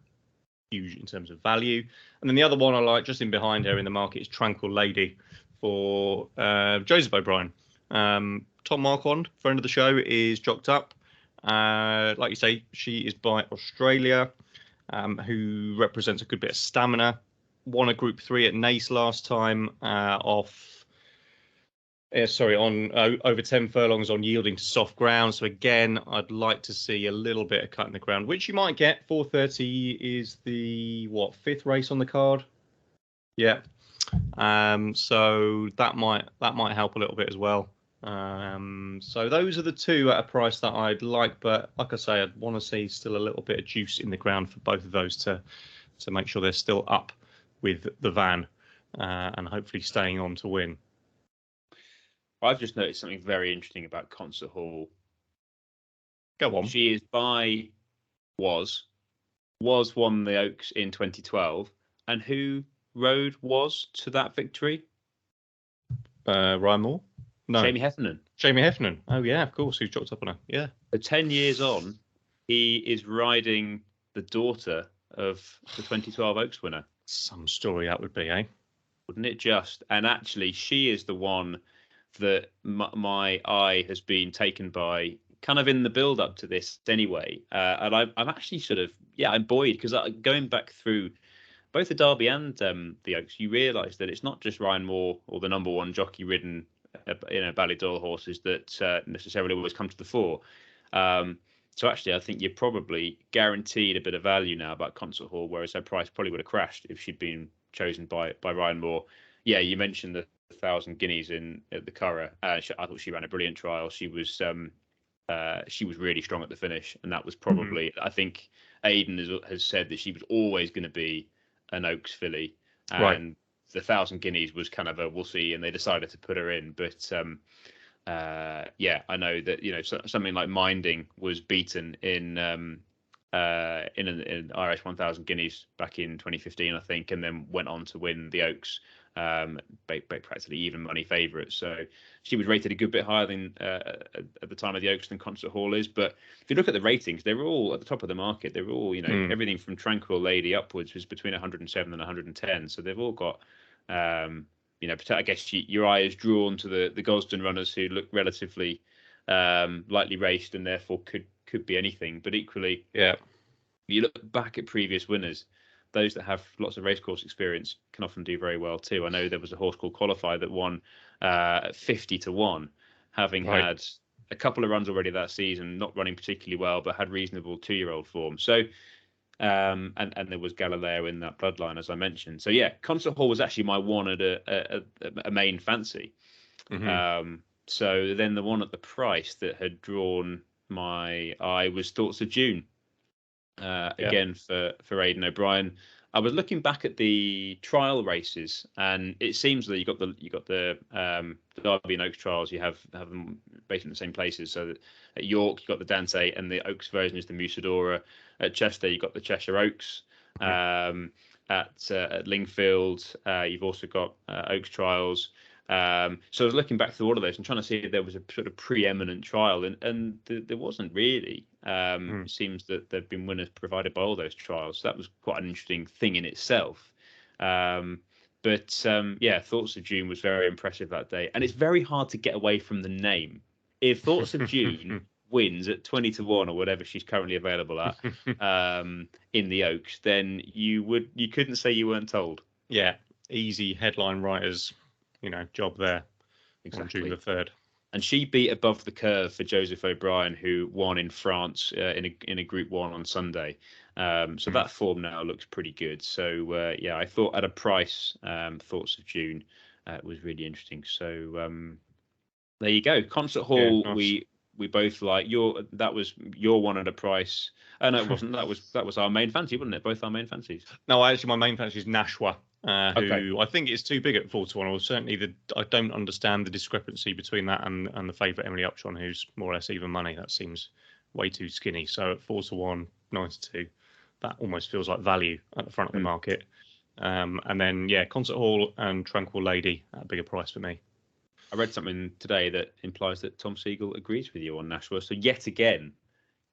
huge in terms of value. And then the other one I like, just in behind her in the market, is Tranquil Lady for Joseph O'Brien. Tom Marquand, friend of the show, is jocked up. Like you say, she is by Australia. who represents a good bit of stamina. Won a Group 3 at Naas last time on over 10 furlongs on yielding to soft ground. So again, I'd like to see a little bit of cut in the ground, which you might get. 4:30 is the 5th race on the card. Yeah. So that might help a little bit as well. So those are the two at a price that I'd like, but like I say, I'd want to see still a little bit of juice in the ground for both of those to make sure they're still up with the van and hopefully staying on to win. I've just noticed something very interesting about Concert Hall. Go on. She is was won the Oaks in 2012, and who rode was to that victory? Ryan Moore? No. Jamie Heffernan. Jamie Heffernan. Oh yeah, of course. Who's dropped up on her? Yeah. So 10 years on, he is riding the daughter of the 2012 Oaks winner. Some story that would be, eh? Wouldn't it just? And actually, she is the one that my eye has been taken by kind of in the build up to this anyway. And I'm actually sort of, I'm buoyed because going back through both the Derby and the Oaks, you realise that it's not just Ryan Moore or the number one jockey ridden, Ballydoyle horses that necessarily always come to the fore. So actually, I think you're probably guaranteed a bit of value now about Concert Hall, whereas her price probably would have crashed if she'd been chosen by Ryan Moore. Yeah, you mentioned the 1,000 guineas at the Curragh. I thought she ran a brilliant trial. She was really strong at the finish, and that was probably. I think Aiden has said that she was always going to be an Oaks filly, and right. The 1,000 guineas was kind of a we'll see, and they decided to put her in. But I know that something like Minding was beaten in Irish 1,000 guineas back in 2015, I think, and then went on to win the Oaks, practically even money favourite. So she was rated a good bit higher than at the time of the Oaks than Concert Hall is. But if you look at the ratings, they were all at the top of the market. They were all, everything from Tranquil Lady upwards was between 107 and 110. So they've all got, I guess your eye is drawn to the Gosden runners who look relatively lightly raced and therefore could be anything. But equally, if you look back at previous winners, those that have lots of racecourse experience can often do very well too. I know there was a horse called Qualify that won 50-1, having had a couple of runs already that season, not running particularly well, but had reasonable 2-year-old form. So, and there was Galileo in that bloodline, as I mentioned. So yeah, Concert Hall was actually my one at a main fancy. Mm-hmm. So then the one at the price that had drawn my eye was Thoughts of June. Again for Aidan O'Brien. I was looking back at the trial races, and it seems that you got the Derby and Oaks trials. You have them basically in the same places. So that at York you got the Dante, and the Oaks version is the Musadora. At Chester you got the Cheshire Oaks. At Lingfield you've also got Oaks trials. So I was looking back through all of those and trying to see if there was a sort of preeminent trial, and there wasn't really. It seems that there've been winners provided by all those trials. So that was quite an interesting thing in itself. But Thoughts of June was very impressive that day, and it's very hard to get away from the name. If Thoughts of June wins at 20-1 or whatever she's currently available at in the Oaks, then you couldn't say you weren't told. Yeah, easy headline writers. Job there. Exactly. On June the 3rd. And she beat above the curve for Joseph O'Brien, who won in France in a Group 1 on Sunday. So that form now looks pretty good. So, I thought at a price, Thoughts of June was really interesting. So there you go. Concert Hall, nice. We both like. That was your one at a price. No, it wasn't. That was our main fancy, wasn't it? Both our main fancies. No, actually, my main fancy is Nashwa. Who I think is too big at 4-1, or certainly I don't understand the discrepancy between that and the favourite Emily Upjohn, who's more or less even money. That seems way too skinny. So at 4-1, 9-2, that almost feels like value at the front of the market. And then Concert Hall and Tranquil Lady at a bigger price for me. I read something today that implies that Tom Siegel agrees with you on Nashua. So yet again,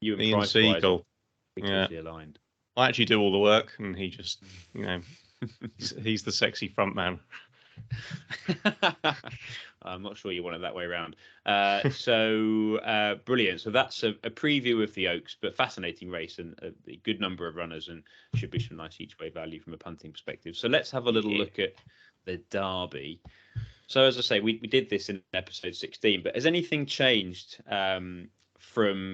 you and Price Siegel closely aligned. I actually do all the work, and he just he's the sexy front man. I'm not sure you want it that way around. So brilliant. So that's a preview of the Oaks, but fascinating race and a good number of runners, and should be some nice each way value from a punting perspective. So let's have a little look at the Derby. So as I say, we did this in episode 16, but has anything changed from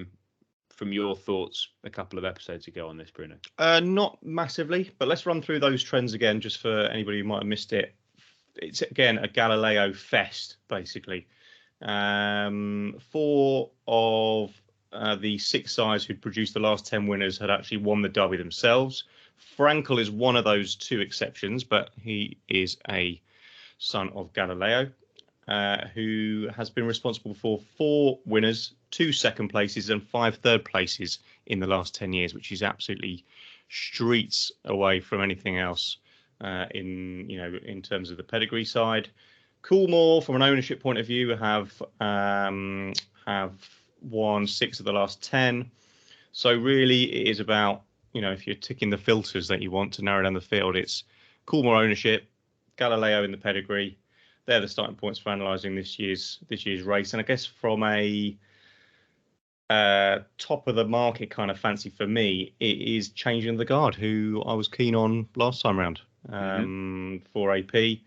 your thoughts a couple of episodes ago on this, Bruno? Not massively, but let's run through those trends again, just for anybody who might have missed it. It's again a Galileo fest, basically. 4 of the 6 sides who'd produced the last 10 winners had actually won the Derby themselves. Frankel is one of those 2 exceptions, but he is a son of Galileo, who has been responsible for 4 winners, 2 second places, and 5 third places in the last 10 years, which is absolutely streets away from anything else in terms of the pedigree side. Coolmore, from an ownership point of view, have won 6 of the last 10. So really, it is about, if you're ticking the filters that you want to narrow down the field, it's Coolmore ownership, Galileo in the pedigree. They're the starting points for analysing this year's race. And I guess from a top of the market kind of fancy for me, it is Changing the Guard, who I was keen on last time round for AP.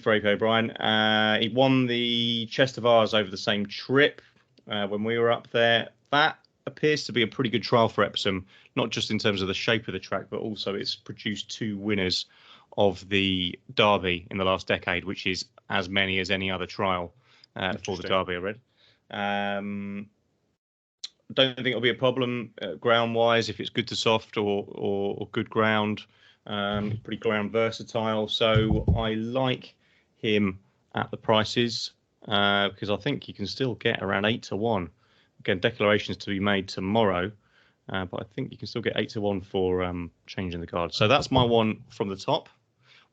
For AP O'Brien, he won the Chest of Ours over the same trip when we were up there. That appears to be a pretty good trial for Epsom, not just in terms of the shape of the track, but also it's produced 2 winners of the Derby in the last decade, which is as many as any other trial for the Derby, I read. Don't think it'll be a problem ground-wise if it's good to soft or good ground. Pretty ground versatile, so I like him at the prices because I think you can still get around 8 to 1. Again, declarations to be made tomorrow, but I think you can still get 8 to 1 for Changing the Guard. So that's my one from the top.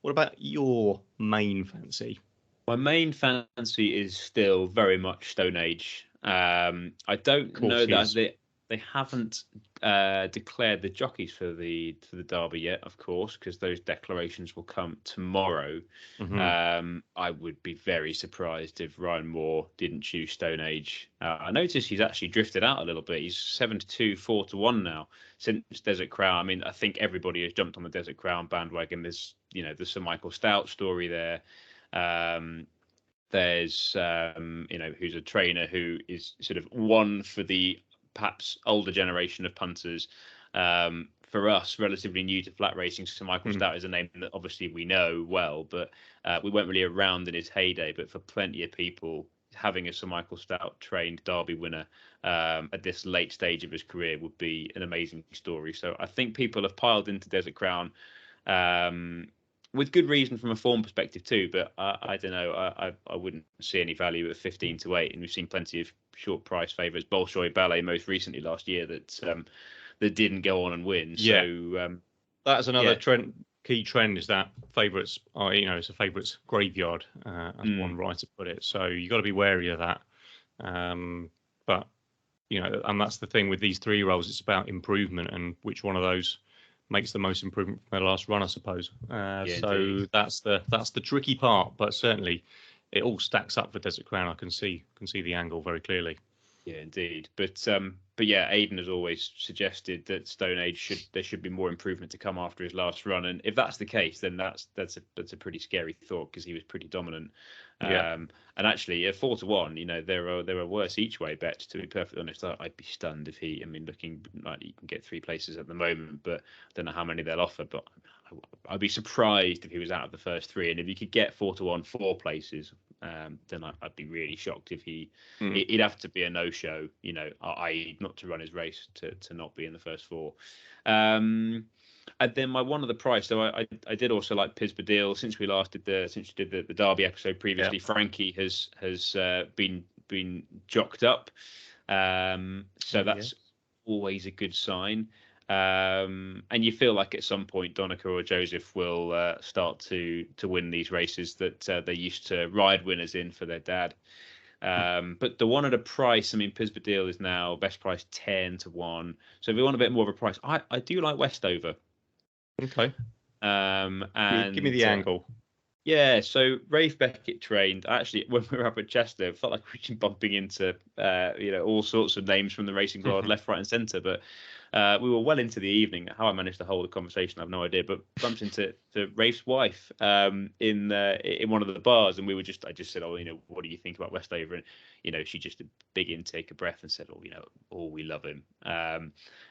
What about your main fancy? My main fancy is still very much Stone Age. I don't know that they haven't declared the jockeys for the Derby yet, of course, because those declarations will come tomorrow. I would be very surprised if Ryan Moore didn't choose Stone Age. I noticed he's actually drifted out a little bit. He's 7-2, 4-1 now since Desert Crown. I mean, I think everybody has jumped on the Desert Crown bandwagon. There's the Sir Michael Stout story there. There's who's a trainer who is sort of one for the perhaps older generation of punters. For us, relatively new to flat racing, Sir Michael Stout is a name that obviously we know well, but we weren't really around in his heyday. But for plenty of people, having a Sir Michael Stout trained Derby winner at this late stage of his career would be an amazing story. So I think people have piled into Desert Crown with good reason from a form perspective too. But I don't know. I wouldn't see any value at 15 to 8, and we've seen plenty of short price favourites. Bolshoi Ballet most recently last year that didn't go on and win. Yeah. So that's another key trend is that favourites are, it's a favourites graveyard, as one writer put it. So you got to be wary of that. But and that's the thing with these 3-year-olds. It's about improvement and which one of those makes the most improvement from their last run, I suppose. So indeed. That's the tricky part. But certainly, it all stacks up for Desert Crown. I can see the angle very clearly. Yeah, indeed. But yeah, Aidan has always suggested that Stone Age there should be more improvement to come after his last run, and if that's the case, then that's a pretty scary thought because he was pretty dominant. And actually, at 4-1, there are worse each way bets. To be perfectly honest, I'd be stunned if looking like you can get 3 places at the moment, but I don't know how many they'll offer. But I'd be surprised if he was out of the first 3, and if you could get 4-1 4 places, then I'd be really shocked if he'd have to be a no-show, i.e. not to run his race to not be in the first 4. And then my one of the price, so I did also like Pisbadil since we did the Derby episode previously. Yeah. Frankie has been jocked up, so that's always a good sign. And you feel like at some point Donica or Joseph will start to win these races that they used to ride winners in for their dad. But the one at a price, Pisbadil is now best price 10 to 1. So if we want a bit more of a price, I do like Westover. Okay. And give me the angle. Yeah, so Rafe Beckett trained. Actually, when we were up at Chester, it felt like we were bumping into all sorts of names from the racing world, left, right, and centre. But we were well into the evening. How I managed to hold a conversation, I have no idea. But bumped into Rafe's wife in one of the bars, and I just said, "Oh, what do you think about Westover?" And she just a big intake of breath and said, "Oh, we love him."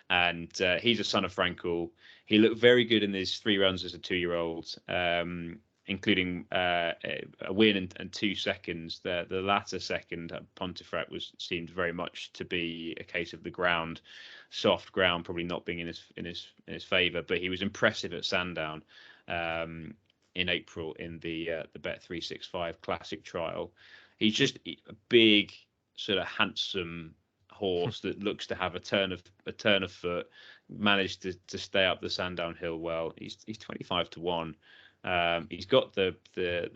And he's a son of Frankel. He looked very good in his 3 runs as a 2-year-old. Including a win and 2 seconds. The latter second at Pontefract seemed very much to be a case of the soft ground, probably not being in his favour. But he was impressive at Sandown in April in the Bet365 Classic Trial. He's just a big, sort of handsome horse that looks to have a turn of foot. Managed to stay up the Sandown Hill well. He's 25-1. He's got the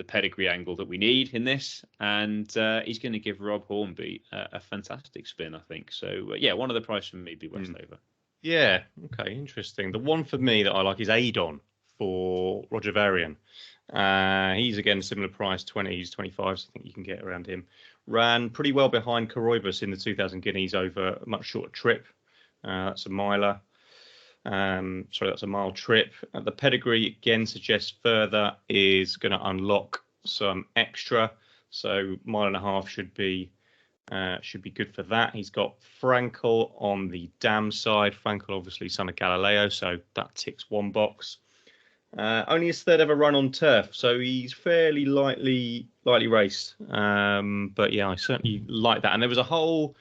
pedigree angle that we need in this, and he's going to give Rob Hornby a fantastic spin, I think. So one of the price for me be Westover. Yeah, okay, interesting. The one for me that I like is Adon for Roger Varian. He's again similar price, 20. He's 25, so I think you can get around him. Ran pretty well behind Coroibus in the 2,000 guineas over a much shorter trip. That's a miler. That's a mile trip. The pedigree again suggests further is going to unlock some extra, so 1.5 miles should be good for that. He's got Frankel on the dam side. Frankel, obviously son of Galileo, so that ticks one box. Only his 3rd ever run on turf, so he's fairly lightly raced. But yeah, I certainly like that. And there was a whole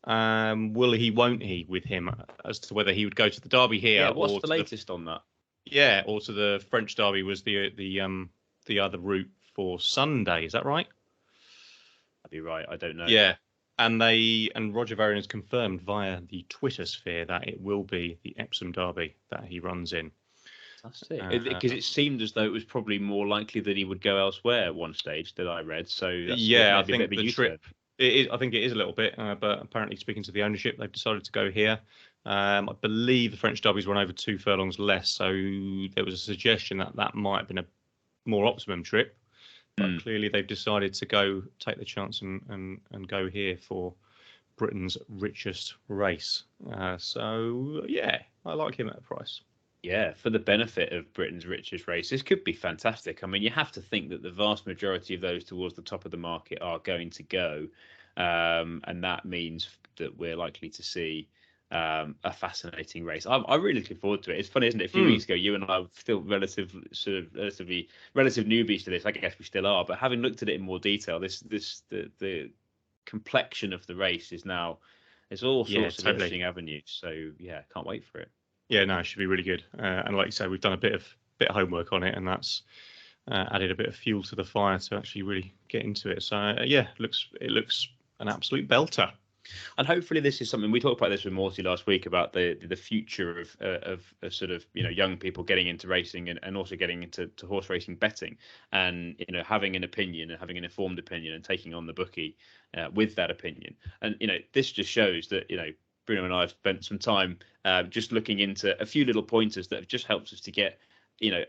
will he, won't he, with him as to whether he would go to the Derby here. Yeah, what's the latest on that? Yeah, or to the French Derby was the other route for Sunday. Is that right? That'd be right. I don't know. Yeah, and Roger Varian has confirmed via the Twitter sphere that it will be the Epsom Derby that he runs in. Fantastic. Because it seemed as though it was probably more likely that he would go elsewhere at one stage that I read. So I think the trip. I think it is a little bit, but apparently speaking to the ownership, they've decided to go here. I believe the French Derby's run over 2 furlongs less, so there was a suggestion that might have been a more optimum trip. But clearly they've decided to take the chance and go here for Britain's richest race. So yeah, I like him at a price. Yeah, for the benefit of Britain's richest race, this could be fantastic. I mean, you have to think that the vast majority of those towards the top of the market are going to go. And that means that we're likely to see a fascinating race. I'm really looking forward to it. It's funny, isn't it? A few weeks ago, you and I were still relative newbies to this. I guess we still are. But having looked at it in more detail, the complexion of the race is now, there's all sorts of interesting avenues. So yeah, can't wait for it. Yeah, no, it should be really good. And like you say, we've done a bit of homework on it, and that's added a bit of fuel to the fire to actually really get into it. So it looks an absolute belter. And hopefully this is something we talked about this with Morty last week about the future of sort of young people getting into racing and also getting into horse racing betting, and having an opinion and having an informed opinion and taking on the bookie with that opinion. And this just shows that Bruno and I have spent some time just looking into a few little pointers that have just helped us to get,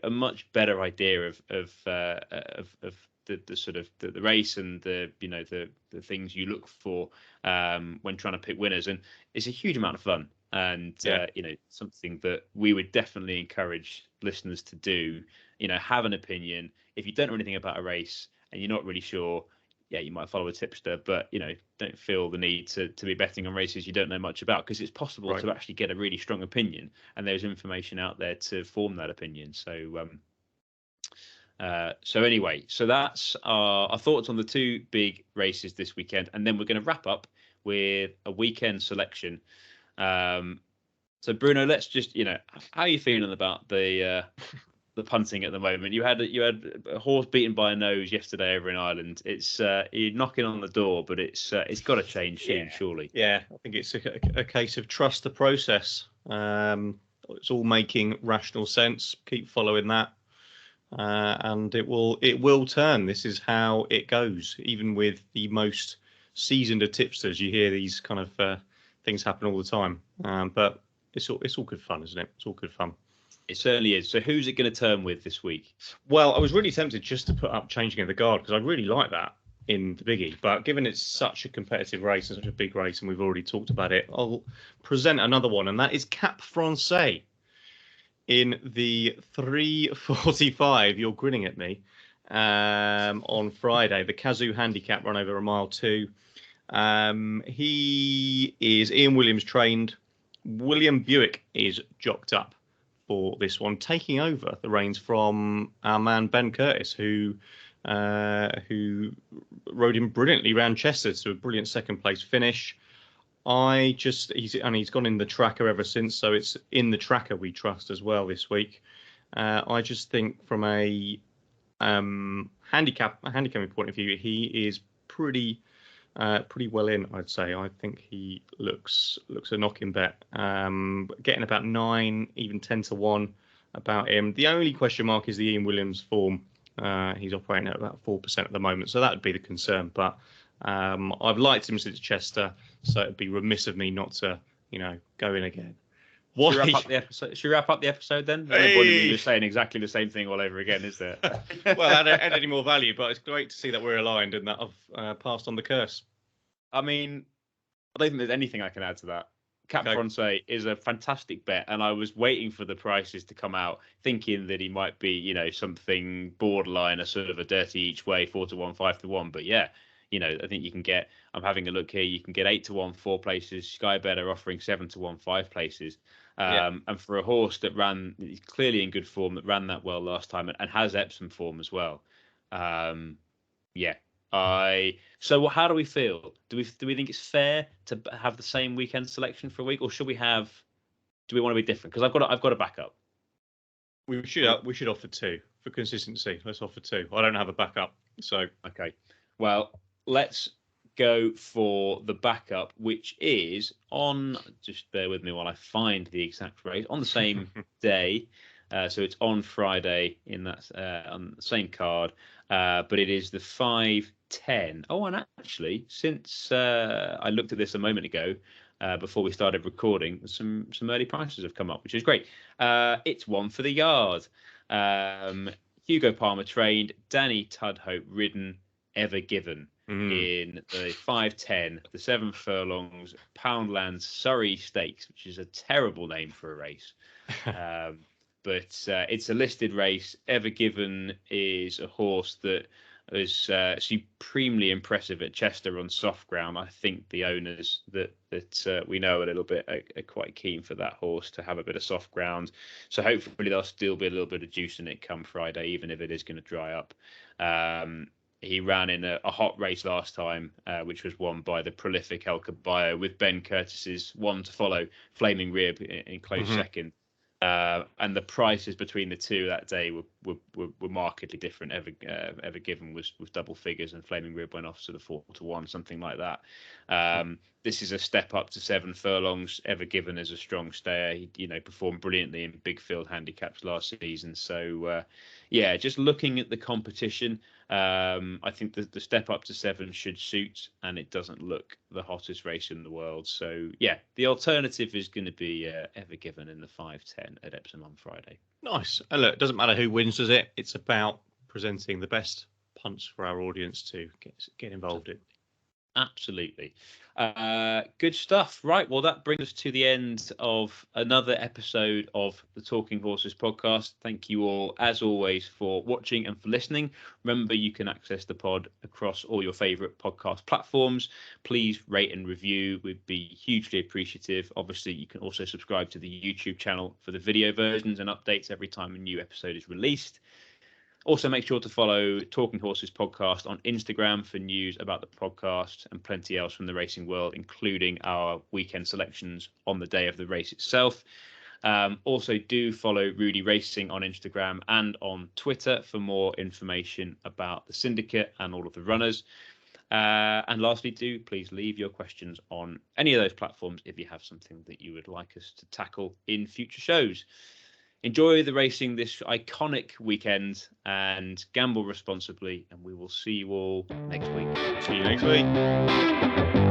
a much better idea of the sort of the race and the things you look for when trying to pick winners. And it's a huge amount of fun, and something that we would definitely encourage listeners to do. Have an opinion. If you don't know anything about a race and you're not really sure, yeah, you might follow a tipster, but don't feel the need to be betting on races you don't know much about, because it's possible to actually get a really strong opinion, and there's information out there to form that opinion. So anyway, so that's our thoughts on the 2 big races this weekend, and then we're going to wrap up with a weekend selection. So Bruno, let's just how are you feeling about the punting at the moment? You had a horse beaten by a nose yesterday over in Ireland. It's you're knocking on the door, but it's got to change soon, surely. Yeah, I think it's a case of trust the process. It's all making rational sense. Keep following that, and it will turn. This is how it goes. Even with the most seasoned of tipsters, you hear these kind of things happen all the time. But it's all good fun, isn't it? It's all good fun. It certainly is. So who's it going to turn with this week? Well, I was really tempted just to put up Changing of the Guard because I really like that in the biggie. But given it's such a competitive race and such a big race, and we've already talked about it, I'll present another one, and that is Cap Francais in the 3:45. You're grinning at me. On Friday, the Kazoo handicap run over a mile 2. He is Ian Williams trained. William Buick is jocked up for this one, taking over the reins from our man Ben Curtis, who rode him brilliantly round Chester to a brilliant second place finish. He's gone in the tracker ever since, so it's in the tracker we trust as well this week. I just think from a handicapping point of view, he is pretty well in, I'd say. I think he looks a knocking bet. Getting about 9, even 10 to 1 about him. The only question mark is the Ian Williams form. He's operating at about 4% at the moment, so that would be the concern. But I've liked him since Chester, so it'd be remiss of me not to, go in again. Should we wrap up the episode then? Hey! No point in me just saying exactly the same thing all over again, is there? Well, add any more value, but it's great to see that we're aligned and that I've passed on the curse. I mean, I don't think there's anything I can add to that. Cap Francais is a fantastic bet, and I was waiting for the prices to come out, thinking that he might be, something borderline, a sort of a dirty each way, 4 to 1, 5 to 1. But yeah, I think you can get. I'm having a look here. You can get 8 to 1, 4 places. Sky Bet are offering 7 to 1, 5 places. And for a horse that ran clearly in good form, that ran that well last time, and has Epsom form as well. So how do we feel? Do we think it's fair to have the same weekend selection for a week, or do we want to be different? Because I've got a backup. We should offer 2 for consistency. Let's offer 2. I don't have a backup, so okay. Well, let's go for the backup, which is on. Just bear with me while I find the exact race on the same day. So it's on Friday in that on the same card, but it is the 5:10. Oh, and actually, since I looked at this a moment ago, before we started recording, some early prices have come up, which is great. It's one for the yard. Hugo Palmer trained, Danny Tudhope ridden, Ever Given in the 5:10, the 7 furlongs, Poundland Surrey Stakes, which is a terrible name for a race. But it's a listed race. Ever Given is a horse that is supremely impressive at Chester on soft ground. I think the owners that we know a little bit are quite keen for that horse to have a bit of soft ground. So hopefully there'll still be a little bit of juice in it come Friday, even if it is going to dry up. He ran in a hot race last time, which was won by the prolific El Caballo, with Ben Curtis's one to follow, Flaming Rib, in close second. And the prices between the two that day were markedly different. Ever Given was double figures, and Flaming Rib went off sort of 4 to 1, something like that. This is a step up to 7 furlongs. Ever Given is a strong stayer. He performed brilliantly in big field handicaps last season. So just looking at the competition, I think the step up to 7 should suit, and it doesn't look the hottest race in the world. So the alternative is going to be Ever Given in the 5:10 at Epsom on Friday. Nice. And look, it doesn't matter who wins, does it? It's about presenting the best punch for our audience to get involved in. Absolutely. Good stuff. Right. Well, that brings us to the end of another episode of the Talking Horses podcast. Thank you all, as always, for watching and for listening. Remember, you can access the pod across all your favourite podcast platforms. Please rate and review. We'd be hugely appreciative. Obviously, you can also subscribe to the YouTube channel for the video versions and updates every time a new episode is released. Also, make sure to follow Talking Horses podcast on Instagram for news about the podcast and plenty else from the racing world, including our weekend selections on the day of the race itself. Also, do follow Roudee Racing on Instagram and on Twitter for more information about the syndicate and all of the runners. And lastly, do please leave your questions on any of those platforms if you have something that you would like us to tackle in future shows. Enjoy the racing this iconic weekend and gamble responsibly, and we will see you all next week. See you next week.